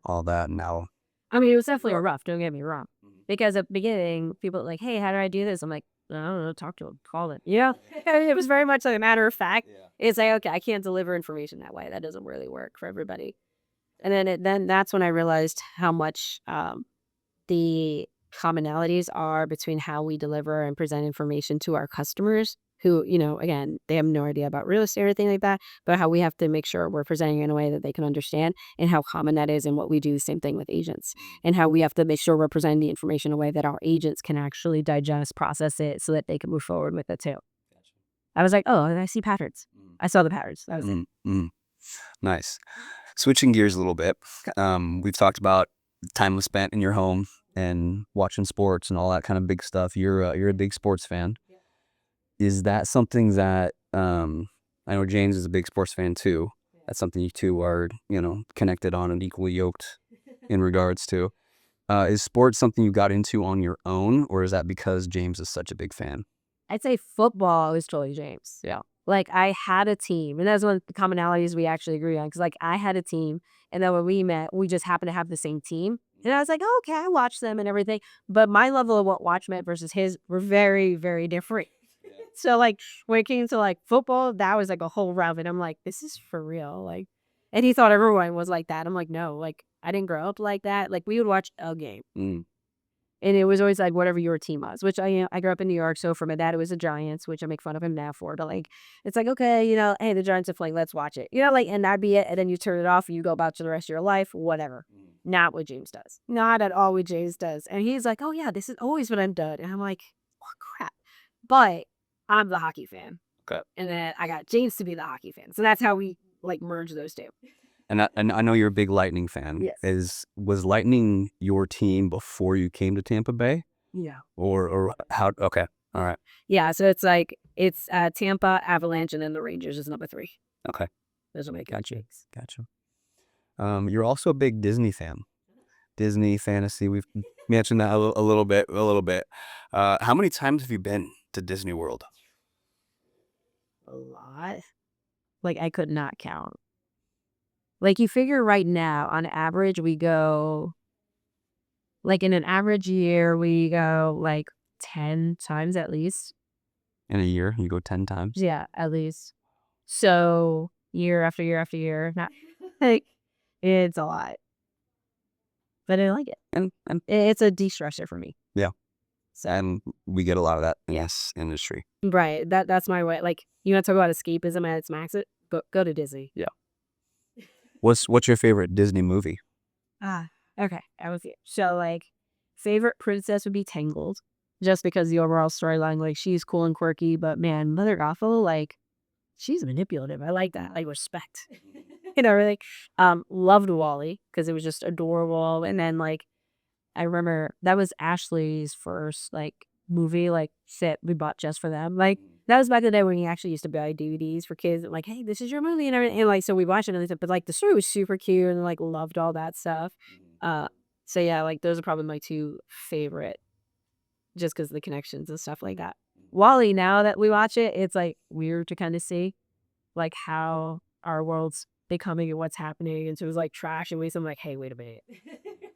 all that. Now, I mean, it was definitely rough, don't get me wrong. Because at the beginning, people were like, hey, how do I do this? I'm like, I don't know, talk to him, call it. It was very much like a matter of fact. It's like, okay, I can't deliver information that way. That doesn't really work for everybody. And then that's when I realized how much the commonalities are between how we deliver and present information to our customers who, again, they have no idea about real estate or anything like that, but how we have to make sure we're presenting in a way that they can understand and how common that is and what we do the same thing with agents and how we have to make sure we're presenting the information in a way that our agents can actually digest, process it so that they can move forward with it too. I was like, oh, I see patterns. I saw the patterns. That was it. mm, nice. Switching gears a little bit, we've talked about time was spent in your home and watching sports and all that kind of big stuff. You're a big sports fan. Is that something that I know James is a big sports fan too. That's something you two are connected on and equally yoked in regards to. Is sports something you got into on your own, or is that because James is such a big fan? I'd say football is totally James. Yeah. Like, I had a team, and that's one of the commonalities we actually agree on. Because like, I had a team, and then when we met, we just happened to have the same team, and I was like, "Oh, okay, I watched them and everything," but my level of what watch meant versus his were very, very different. So, like, when it came to, like, football, that was, like, a whole round, and I'm like, "This is for real," like and he thought everyone was like that. I'm like, "No, like, I didn't grow up like that." Like, we would watch a game. Mm. And it was always, like, whatever your team was, which I grew up in New York, so for my dad, it was the Giants, which I make fun of him now for, but, like, it's like, "Okay, hey, the Giants are playing, let's watch it." Like, and that'd be it, and then you turn it off, and you go about to the rest of your life, whatever. Not what James does. Not at all what James does, and he's like, "Oh, yeah, this is always what I'm done," and I'm like, "Oh, crap." But I'm the hockey fan, Okay. and then I got James to be the hockey fan, so that's how we, like, merge those 2. And I know you're a big Lightning fan. Yes. Was Lightning your team before you came to Tampa Bay? Yeah. Or how? Okay. All right. Yeah, so it's like it's, Tampa, Avalanche, and then the Rangers is number 3. Okay. Those are my Gotcha. picks. Gotcha. You're also a big Disney fan. Disney fantasy. We've mentioned that a little bit. A little bit. How many times have you been to Disney World? A lot. Like, I could not count. Like, you figure right now, on average, we go like, in an average year, we go, like, 10 times at least. In a year, you go 10 times. Yeah, at least. So, year after year after year, not like, it's a lot. But I like it. And It's a de-stressor for me. yeah, So and we get a lot of that in this industry. right, that's my way. Like, you wanna talk about escapism at its max? Go to Disney. Yeah. What's your favorite Disney movie? Ah, okay, I was here. So, like, favorite princess would be Tangled, just because the overall storyline, like, she's cool and quirky, but man, Mother Gothel, like, she's manipulative. I like that. I respect. Really. Loved Wally because it was just adorable. And then, like, I remember that was Ashley's first, like, movie, like, set we bought just for them. Like, that was back in the day when you actually used to buy DVDs for kids and, like, "Hey, this is your movie," and everything, and, like, so we watched it and stuff, but, like, the story was super cute and, like, loved all that stuff. Uh, so, yeah, like, those are probably my 2 favorite just because the connections and stuff like that. Wally, now that we watch it, it's, like, weird to kinda see, like, how our world's becoming and what's happening, and so it was, like, trash and waste. I'm like, "Hey, wait a minute."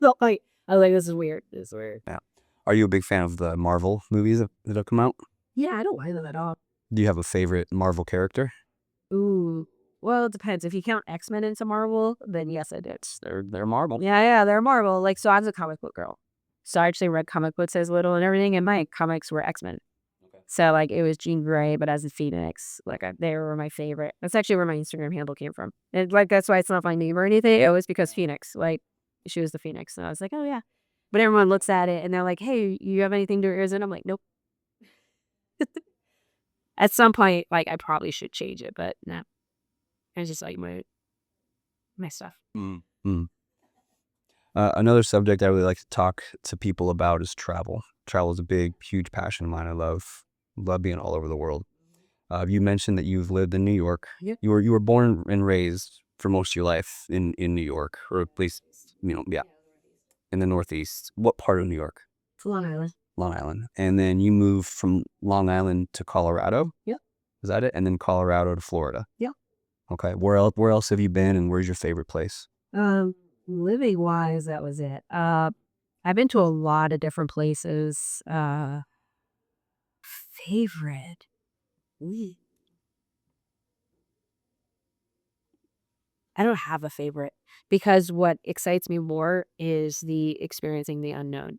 So, like, I was like, "This is weird. This is weird." Yeah. Are you a big fan of the Marvel movies that have come out? Yeah, I don't mind them at all. Do you have a favorite Marvel character? Ooh. Well, it depends. If you count X-Men into Marvel, then yes, I did. They're Marvel. Yeah, they're Marvel. Like, so I was a comic book girl. So I actually read comic books as little and everything, and my comics were X-Men. So, like, it was Jean Grey, but as a Phoenix. Like, they were my favorite. That's actually where my Instagram handle came from. And, like, that's why it's not my name or anything. It was because Phoenix. Like, she was the Phoenix. And I was like, oh, yeah. But everyone looks at it and they're like, hey, you have anything to yours? And I'm like, nope. At some point, like, I probably should change it, but no. It's just like my stuff. Mm. Mm. Another subject I really like to talk to people about is travel. Travel is a big, huge passion of mine. I love being all over the world. You mentioned that you've lived in New York. Yeah. You were born and raised for most of your life in New York, or at least yeah, in the Northeast. What part of New York? Long Island. Long Island. And then you moved from Long Island to Colorado. Yep. Is that it? And then Colorado to Florida. Yep. Okay. Where else have you been, and where's your favorite place? Living wise, that was it. I've been to a lot of different places. Favorite. I don't have a favorite because what excites me more is the experiencing the unknown.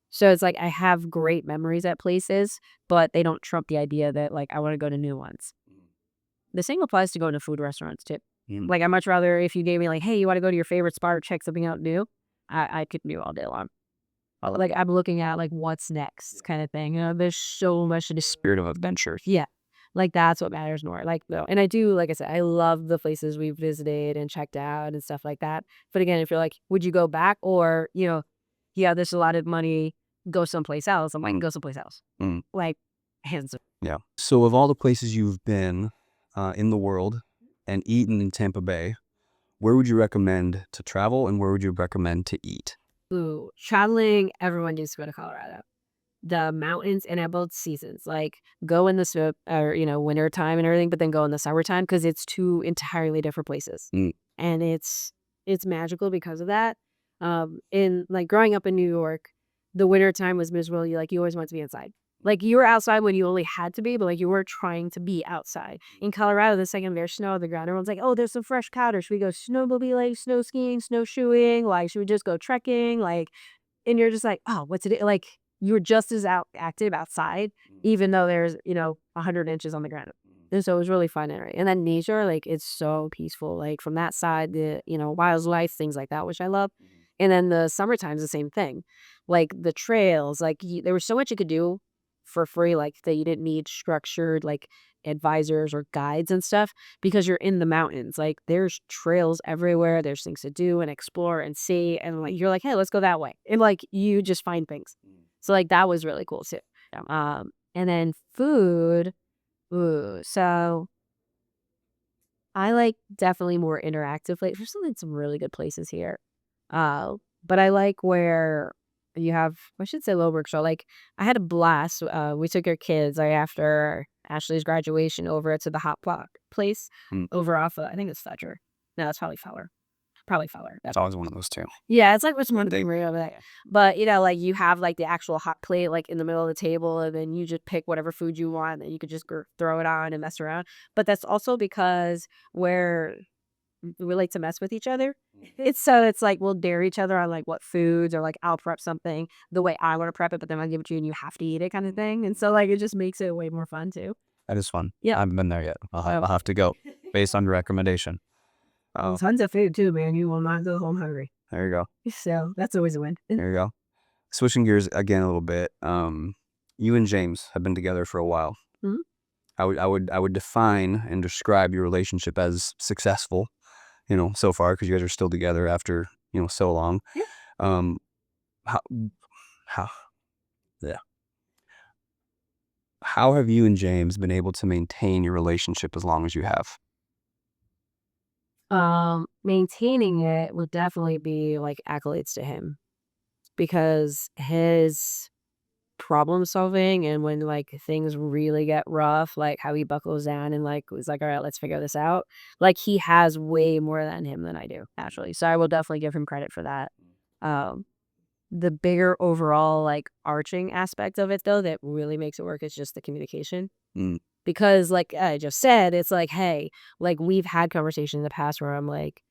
So it's like I have great memories at places, but they don't trump the idea that like I want to go to new ones. The same applies to going to food restaurants too. Like I much rather if you gave me like, hey, you want to go to your favorite spot or check something out new, I could do all day long. Like I'm looking at like what's next kind of thing. There's so much to the spirit of adventure. Yeah. Like that's what matters more. Like no. And I do, like I said, I love the places we've visited and checked out and stuff like that. But again, if you're like, would you go back? Or, yeah, there's a lot of money, go someplace else. I'm like, go someplace else. Like hands down. Yeah. So of all the places you've been in the world and eaten in Tampa Bay, where would you recommend to travel and where would you recommend to eat? Ooh, traveling, everyone needs to go to Colorado. the mountains and at both seasons. Like go in the or winter time and everything, but then go in the summertime because it's two entirely different places, Mm. and it's magical because of that. In like growing up in New York, the winter time was miserable. You always want to be inside. Like you were outside when you only had to be, but like you were trying to be outside. In Colorado, the second there's snow on the ground, everyone's like, "Oh, there's some fresh powder. Should we go snowmobiling, snow skiing, snowshoeing? Like, should we just go trekking?" Like, and you're just like, "Oh, what's it?" Like you're just as active outside, even though there's 100 inches on the ground. And so it was really fun, and then nature, like it's so peaceful. Like from that side, the wildlife, things like that, which I love. And then the summertime's the same thing. Like the trails, like there was so much you could do for free, like that you didn't need structured like advisors or guides and stuff because you're in the mountains. Like there's trails everywhere. There's things to do and explore and see. And like you're like, hey, let's go that way. And like you just find things. So like that was really cool too. And then food. Ooh, so I like definitely more interactive. Like there's some really good places here. But I like where you have, I should say, low work. So like I had a blast. We took our kids like after Ashley's graduation over to the hot pot place Mm. over off I think it's Fletcher. No, it's probably Fowler. Probably Fowler. It's always one of those two. Yeah, it's like which one thing over there. But like you have like the actual hot plate like in the middle of the table, and then you just pick whatever food you want, and you could just throw it on and mess around. But that's also because we like to mess with each other. It's like we'll dare each other on like what foods, or like I'll prep something the way I want to prep it, but then I'll give it to you and you have to eat it kind of thing. And so like it just makes it way more fun too. That is fun. Yeah. I haven't been there yet. I'll have to go based on your recommendation. Tons of food too, man. You will not go home hungry. There you go. So that's always a win. There you go. Switching gears again a little bit. You and James have been together for a while. Mhm. I would define and describe your relationship as successful, so far, because you guys are still together after, so long. Yeah. How how yeah. How have you and James been able to maintain your relationship as long as you have? Maintaining it would definitely be like accolades to him because his problem solving, and when like things really get rough, like how he buckles down and like was like, all right, let's figure this out. Like he has way more than him than I do, actually. So I will definitely give him credit for that. Um, the bigger overall like arching aspect of it though that really makes it work is just the communication. Mm. Because like I just said, it's like, hey, like we've had conversations in the past where I'm like,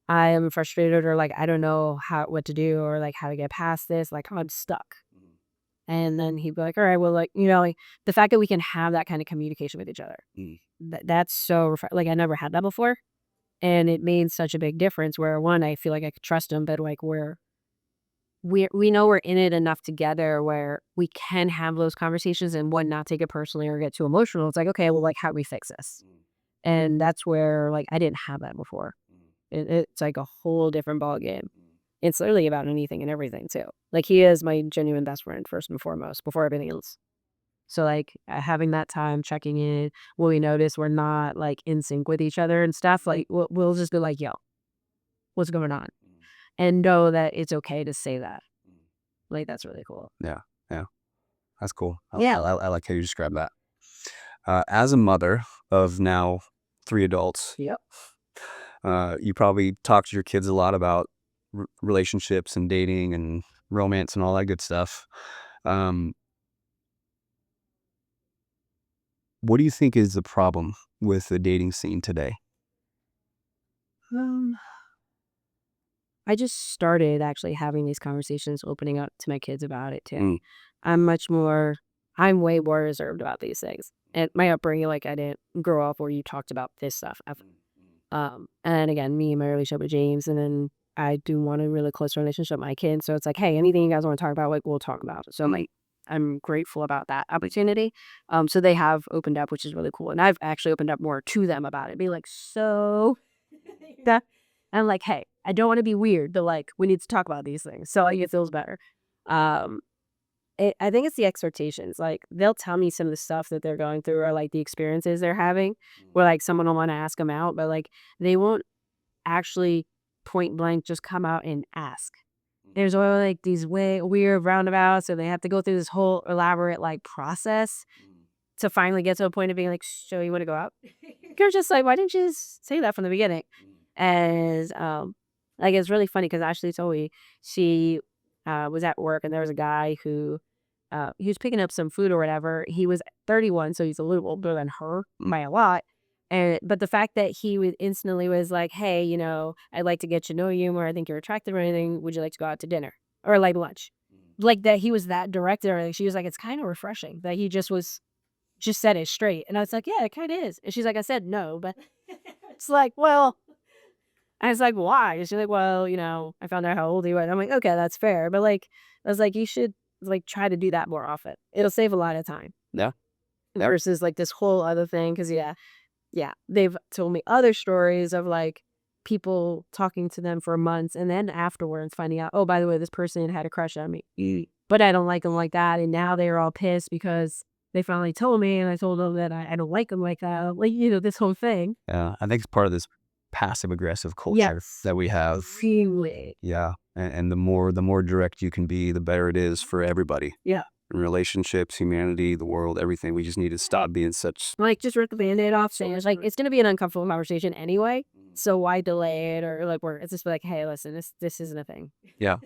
I am frustrated, or like I don't know what to do, or like how to get past this, like I'm stuck. And then he'd be like, all right, well, like, like the fact that we can have that kind of communication with each other, Mm. that's so, like, I never had that before. And it made such a big difference where one, I feel like I could trust him, but like we know we're in it enough together where we can have those conversations and one, not take it personally or get too emotional. It's like, okay, well, like, how do we fix this? And that's where, like, I didn't have that before. It's like a whole different ball game. It's literally about anything and everything too. Like he is my genuine best friend first and foremost before everything else. So like having that time checking in when we notice we're not like in sync with each other and stuff, like we'll just be like, yo, what's going on? And know that it's okay to say that. Like that's really cool. Yeah. Yeah. That's cool. Yeah. I like how you describe that. As a mother of now 3 adults, Yep. you probably talk to your kids a lot about relationships and dating and romance and all that good stuff. What do you think is the problem with the dating scene today? Um, I just started actually having these conversations, opening up to my kids about it too. Mm. I'm way more reserved about these things. And my upbringing, like I didn't grow up where you talked about this stuff. And again, me and my relationship with James, and then I do want a really close relationship with my kids. So it's like, hey, anything you guys want to talk about, like we'll talk about. So I'm grateful about that opportunity. So they have opened up, which is really cool. And I've actually opened up more to them about it. Be like, so that I'm like, hey, I don't want to be weird, but like we need to talk about these things. So like it feels better. Um I think it's the expectations. Like they'll tell me some of the stuff that they're going through, or like the experiences they're having, where like someone will want to ask them out, but like they won't actually point blank just come out and ask. There's all like these way weird roundabouts, so they have to go through this whole elaborate like process to finally get to a point of being like, "So you want to go out?" You're just like, "Why didn't you just say that from the beginning?" And like it's really funny because Ashley told me she was at work and there was a guy who he was picking up some food or whatever. He was 31, so he's a little older than her by a lot. And but the fact that he would instantly was like, "Hey, you know, I'd like to get to know you more. I think you're attractive or anything. Would you like to go out to dinner or like lunch?" Like that, he was that direct. And she was like, "It's kind of refreshing that he just said it straight." And I was like, "Yeah, it kind of is." And she's like, "I said no, but it's like, well." I was like, "Why?" And she's like, "Well, you know, I found out how old he was." I'm like, "Okay, that's fair." But like, I was like, "You should like try to do that more often. It'll save a lot of time Yeah. versus like this whole other thing." Because yeah, they've told me other stories of like people talking to them for months and then afterwards finding out, "Oh, by the way, this person had a crush on me, but I don't like him like that." And now they're all pissed because they finally told me, and I told them that I don't like him like that. Like this whole thing. Yeah. I think it's part of this passive aggressive culture Yes, that we have. really. Yeah. And the more direct you can be, the better it is for everybody. Yeah. In relationships, humanity, the world, everything. We just need to stop being such. Like, just rip the Band-Aid off, saying it's like, it's gonna be an uncomfortable conversation anyway, so why delay it or, like, where it's just like, "Hey, listen, this isn't a thing." Yeah.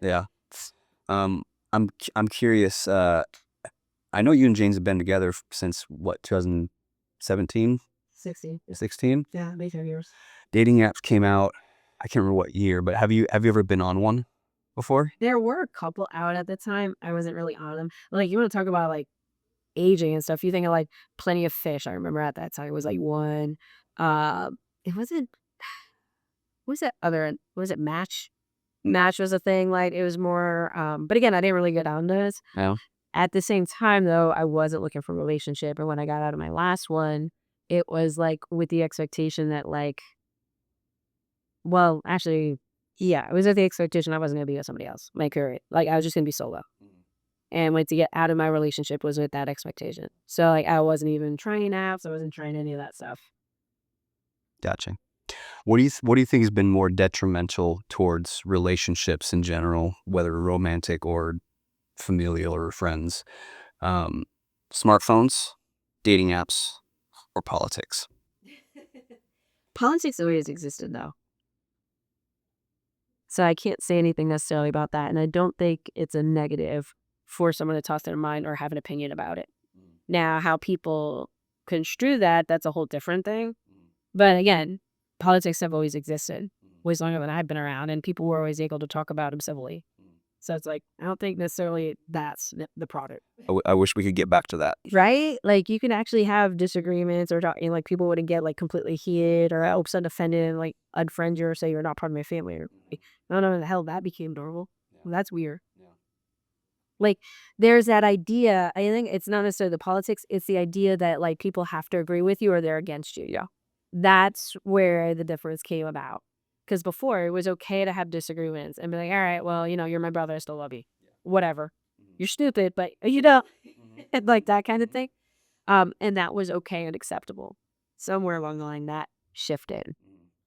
Yeah. Um, I'm curious. I know you and James have been together since what, 2017, 60. 16? Yeah, maybe 10 years. Dating apps came out. I can't remember what year, but have you ever been on one before? There were a couple out at the time, I wasn't really on them. Like, you wanna talk about, like, aging and stuff, you think of, like, Plenty of Fish, I remember at that time, it was, like, one, it wasn't what was that other was it Match? Match was a thing, like, it was more, but again, I didn't really get on those. No. At the same time, though, I wasn't looking for a relationship, and when I got out of my last one, it was, like, with the expectation that, like well, actually, yeah, it was with the expectation I wasn't gonna be with somebody else, my career. Like, I was just gonna be solo, and when to get out of my relationship was with that expectation. So, like, I wasn't even trying apps, I wasn't trying any of that stuff. Gotcha. What do you think has been more detrimental towards relationships in general, whether romantic or familial or friends? Um, Smartphones, dating apps, or politics? Politics always existed, though, so I can't say anything necessarily about that, and I don't think it's a negative for someone to toss their mind or have an opinion about it. Now, how people construe that, that's a whole different thing. But again, politics have always existed, way longer than I've been around, and people were always able to talk about them civilly. So it's like, I don't think necessarily that's the product. I wish we could get back to that. Right? Like, you can actually have disagreements or talk, and like people wouldn't get like completely heated or all of a sudden offended and like unfriend you or say you're not part of my family. Or, like, I don't know how the hell that became normal. Well, that's weird. Like, there's that idea. I think it's not necessarily the politics, it's the idea that like people have to agree with you or they're against you. Yeah. That's where the difference came about. Because before it was okay to have disagreements and be like, all right, well, you're my brother, I still love you. Whatever. You're stupid, but and like that kind of thing. And that was okay and acceptable. Somewhere along the line that shifted.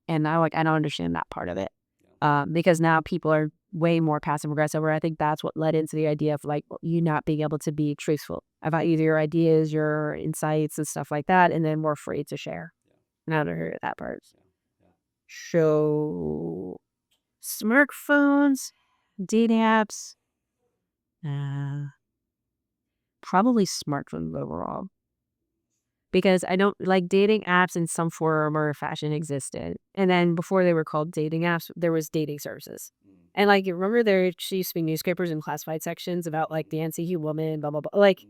And now like I don't understand that part of it. Because now people are way more passive aggressive, where I think that's what led into the idea of like you not being able to be truthful about either your ideas, your insights, and stuff like that, and then more afraid to share. And I don't hear that part. So, smartphones, dating apps, uh, probably smartphones overall. Because I don't like dating apps in some form or fashion existed. And then before they were called dating apps, there was dating services. And like you remember there used to be newspapers and classified sections about like the NCU woman, blah blah blah. Like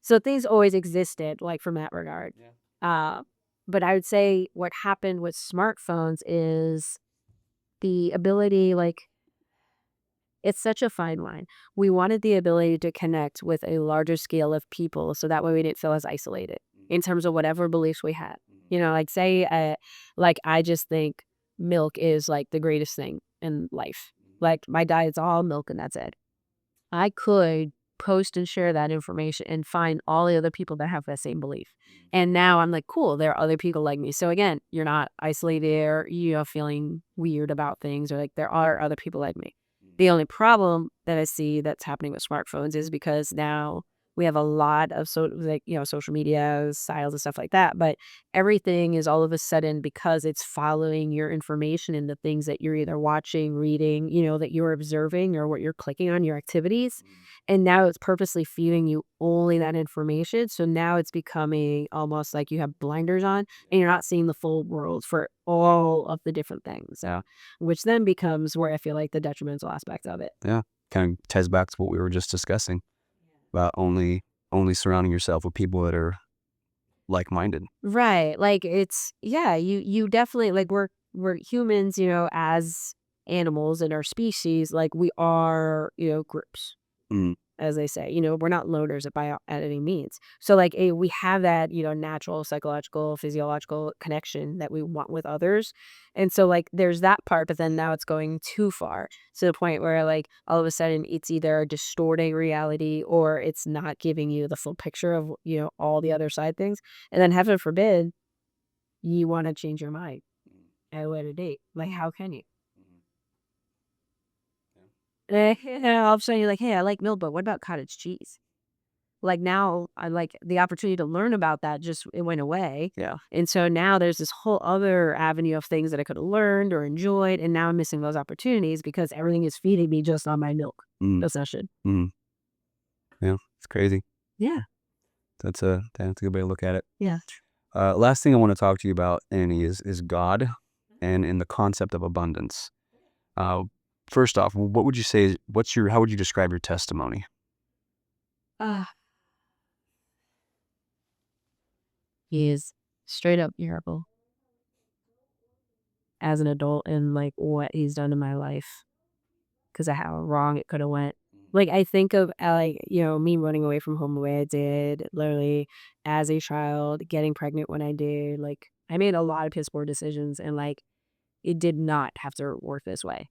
so things always existed like from that regard. Uh but I would say what happened with smartphones is the ability like it's such a fine line. We wanted the ability to connect with a larger scale of people so that way we didn't feel as isolated in terms of whatever beliefs we had. Like say, like I just think milk is like the greatest thing in life. Like my diet's all milk and that's it. I could post and share that information and find all the other people that have that same belief. And now I'm like, cool, there are other people like me. So again, you're not isolated or, feeling weird about things or like there are other people like me. The only problem that I see that's happening with smartphones is because now we have a lot of social media styles and stuff like that, but everything is all of a sudden because it's following your information and the things that you're either watching, reading, that you're observing or what you're clicking on, your activities. And now it's purposely feeding you only that information. So now it's becoming almost like you have blinders on and you're not seeing the full world for all of the different things. So, which then becomes where I feel like the detrimental aspect of it. Yeah. Kind of ties back to what we were just discussing about only surrounding yourself with people that are like-minded. Right. Like you definitely like we're humans, as animals in our species, like we are, groups. Mm. As they say, we're not loners at any means. So like we have that, natural, psychological, physiological connection that we want with others. And so like there's that part, but then now it's going too far to the point where like all of a sudden it's either distorting reality or it's not giving you the full picture of, all the other side things. And then heaven forbid you want to change your mind at a later date. Like how can you? All of a sudden you're like, hey, I like milk, but what about cottage cheese? Like now I like the opportunity to learn about that just it went away. Yeah. And so now there's this whole other avenue of things that I could have learned or enjoyed. And now I'm missing those opportunities because everything is feeding me just on my milk Mm. obsession. Mm. Yeah. It's crazy. Yeah. That's a good way to look at it. Yeah. Last thing I want to talk to you about, Annie, is God and in the concept of abundance. First off, what would you say? How would you describe your testimony? He is straight up miracle as an adult and like what he's done in my life because of how wrong it could have went. Like I think of like, me running away from home the way I did, literally as a child, getting pregnant when I did. Like I made a lot of piss poor decisions and like it did not have to work this way.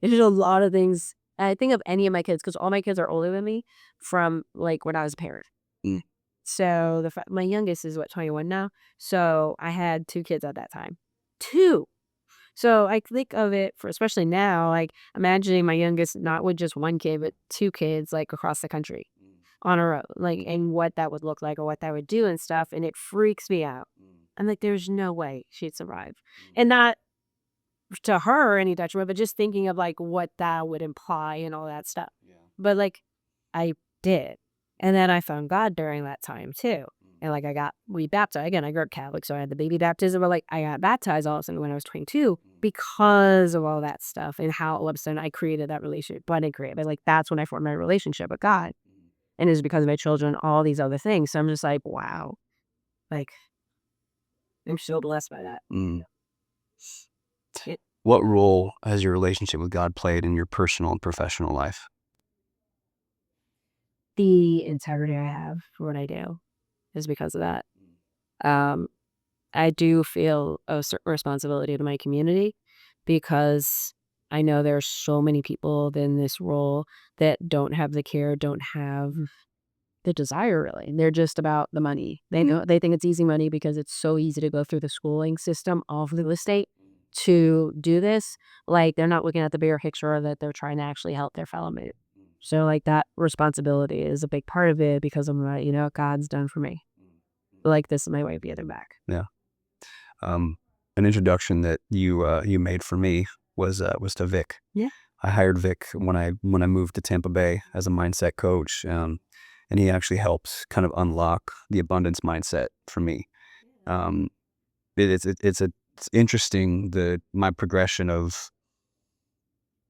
It did a lot of things. I think of any of my kids because all my kids are older than me from like when I was a parent. Mm. So my youngest is 21 now. So I had 2 kids at that time. 2. So I think of it for especially now, like imagining my youngest not with just 1 kid, but 2 kids like across the country on a road, like and what that would look like or what that would do and stuff. And it freaks me out. I'm like, there's no way she'd survive. And not to her any detriment, but just thinking of like what that would imply and all that stuff. But like I did. And then I found God during that time too. And like we baptized again, I grew up Catholic, so I had the baby baptism, but like I got baptized all of a sudden when I was 22 because of all that stuff and how all of a sudden I created that relationship. But I didn't create it, but like that's when I formed my relationship with God. And it's because of my children, all these other things. So I'm just like, wow. Like I'm so blessed by that. Mm. It, What role has your relationship with God played in your personal and professional life? the integrity I have for what I do is because of that. Um, I do feel a certain responsibility to my community because I know there are so many people in this role that don't have the care, don't have the desire really. They're just about the money. They think it's easy money because it's so easy to go through the schooling system of real estate to do this. Like they're not looking at the bigger picture that they're trying to actually help their fellow man. So like that responsibility is a big part of it because of what, God's done for me. Like this is my way of giving back. Yeah. An introduction that you made for me was to Vic. Yeah. I hired Vic when I moved to Tampa Bay as a mindset coach, and he actually helps kind of unlock the abundance mindset for me. It's interesting my progression of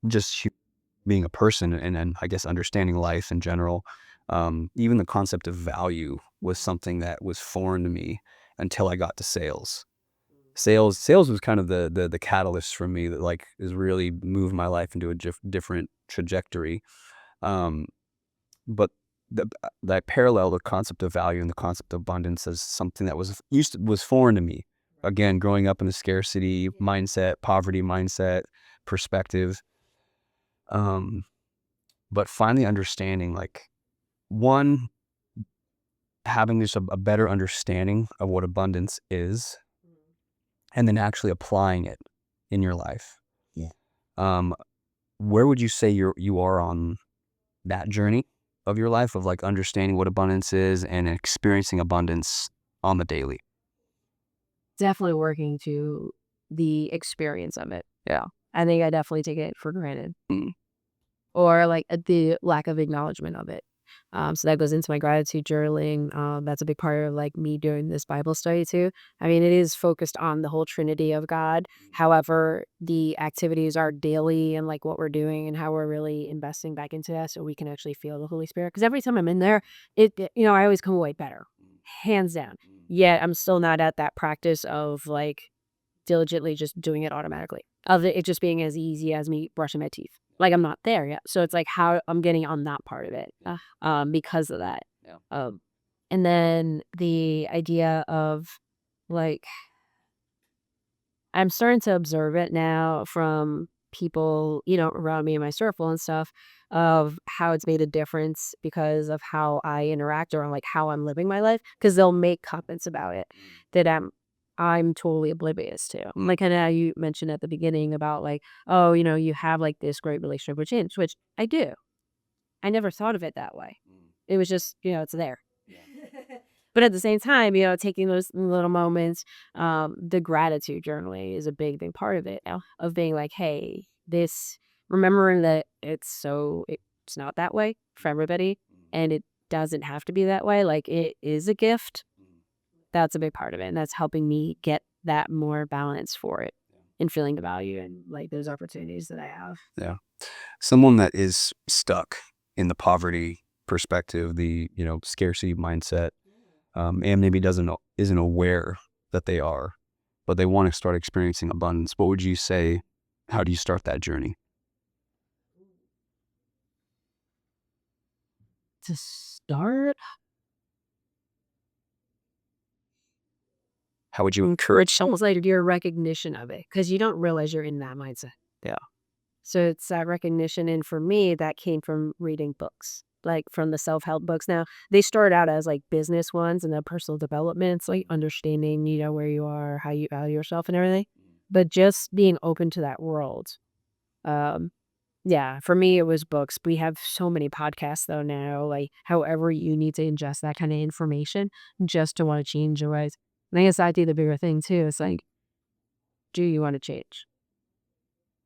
just being a person and I guess understanding life in general. Even the concept of value was something that was foreign to me until I got to sales. Sales was kind of the catalyst for me that like has really moved my life into a different trajectory. Um, but that parallel, the concept of value and the concept of abundance is something that was foreign to me. Again, growing up in the scarcity mindset, poverty mindset, perspective. But finally understanding like one, having just a better understanding of what abundance is, and then actually applying it in your life. Yeah. where would you say you are on that journey of your life of like understanding what abundance is and experiencing abundance on the daily? Definitely working to the experience of it. Yeah. I think I definitely take it for granted. Mm. Or like the lack of acknowledgement of it. So that goes into my gratitude journaling. That's a big part of like me doing this Bible study too. I mean, it is focused on the whole Trinity of God. However, the activities are daily and like what we're doing and how we're really investing back into that so we can actually feel the Holy Spirit. Because every time I'm in there, I always come away better, hands down. Yet I'm still not at that practice of like diligently just doing it automatically. Of it just being as easy as me brushing my teeth. Like I'm not there yet. So it's like how I'm getting on that part of it. Because of that. Yeah. And then the idea of like I'm starting to observe it now from people, around me in my circle and stuff of how it's made a difference because of how I interact or like how I'm living my life. Cause they'll make comments about it that I'm totally oblivious to. Like kind of how you mentioned at the beginning about like, oh, you have like this great relationship with change, which I do. I never thought of it that way. It was just, it's there. But at the same time, taking those little moments, the gratitude journaling is a big, big part of it now, of being like, hey, remembering that it's not that way for everybody and it doesn't have to be that way. Like it is a gift. That's a big part of it. And that's helping me get that more balance for it and feeling the value and like those opportunities that I have. Yeah. Someone that is stuck in the poverty perspective, the, scarcity mindset, and maybe isn't aware that they are, but they want to start experiencing abundance. What would you say? How do you start that journey? To start, How would you? encourage someone's like your recognition of it because you don't realize you're in that mindset. Yeah. So it's that recognition. And for me, that came from reading books, like from the self-help books. Now, they start out as like business ones and then personal developments, like understanding, where you are, how you value yourself and everything. But just being open to that world. Um, yeah, for me, it was books. We have so many podcasts though now, like however you need to ingest that kind of information just to want to change your ways. And I guess I do the bigger thing too. It's like, do you want to change?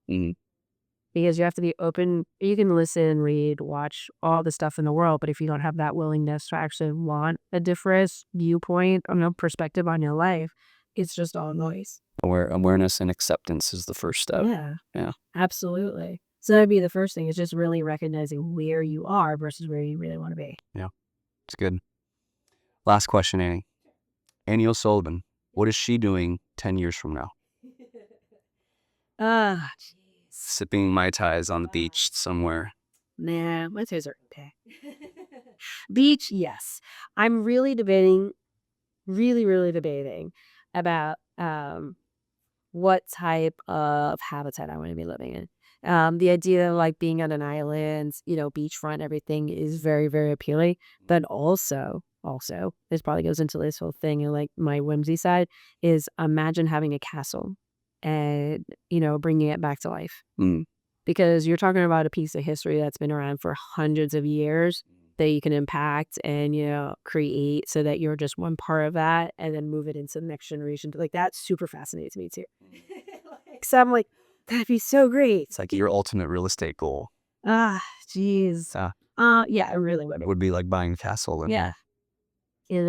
Mm. Because you have to be open. You can listen, read, watch all the stuff in the world, but if you don't have that willingness to actually want a different viewpoint or perspective on your life, it's just all noise. Awareness and acceptance is the first step. Yeah. Yeah. Absolutely. So that'd be the first thing is just really recognizing where you are versus where you really want to be. Yeah. It's good. Last question, Annie. Annie O'Sullivan, what is she doing 10 years from now? Ah, Sipping Mai Tais on the beach somewhere. nah, my toes are okay. Beach, yes. I'm really debating, really debating about what type of habitat I want to be living in. The idea of like being on an island, beachfront, everything is very, very appealing. But also, this probably goes into this whole thing and like my whimsy side is imagine having a castle and, bringing it back to life. Mm. Because you're talking about a piece of history that's been around for hundreds of years that you can impact and, create so that you're just one part of that and then move it into the next generation. Like that super fascinates me too. So I'm like, that'd be so great. It's like your ultimate real estate goal. Ah, jeez. Yeah, I really would. It would be like buying a castle. Yeah. And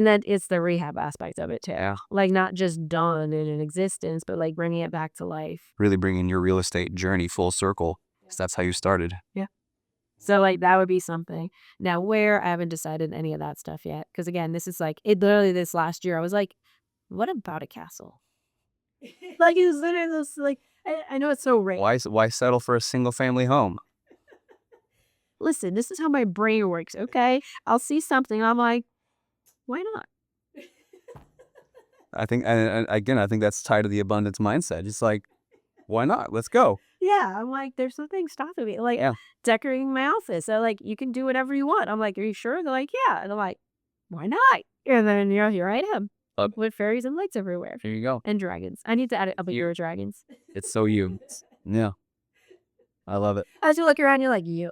then it's the rehab aspect of it too. Yeah. Like not just done in an existence, but like bringing it back to life. Really bringing your real estate journey full circle. Because that's how you started. Yeah. So like that would be something. Now where I haven't decided any of that stuff yet. Because again, this is like it literally this last year I was like, what about a castle? Like it's literally this, like I know it's so rare. Why settle for a single family home? Listen, this is how my brain works. Okay, I'll see something. I'm like, why not? I think, and again, I think that's tied to the abundance mindset. It's like, why not? Let's go. Yeah, I'm like, there's something stopping me. Like Yeah. decorating my office. So like you can do whatever you want. I'm like, are you sure? They're like, yeah. And I'm like, why not? And then here I am. With fairies and lights everywhere. Here you go. And dragons. I need to add a bigger dragons. It's so you. Yeah. I love it. As you look around, you're like, you.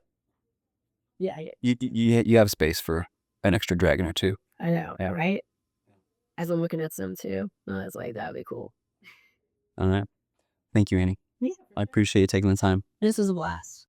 Yeah, You have space for an extra dragon or two. I know, Yeah. right? As I'm looking at some too, I was like, that'd be cool. All right. Thank you, Annie. Yeah. I appreciate you taking the time. This was a blast.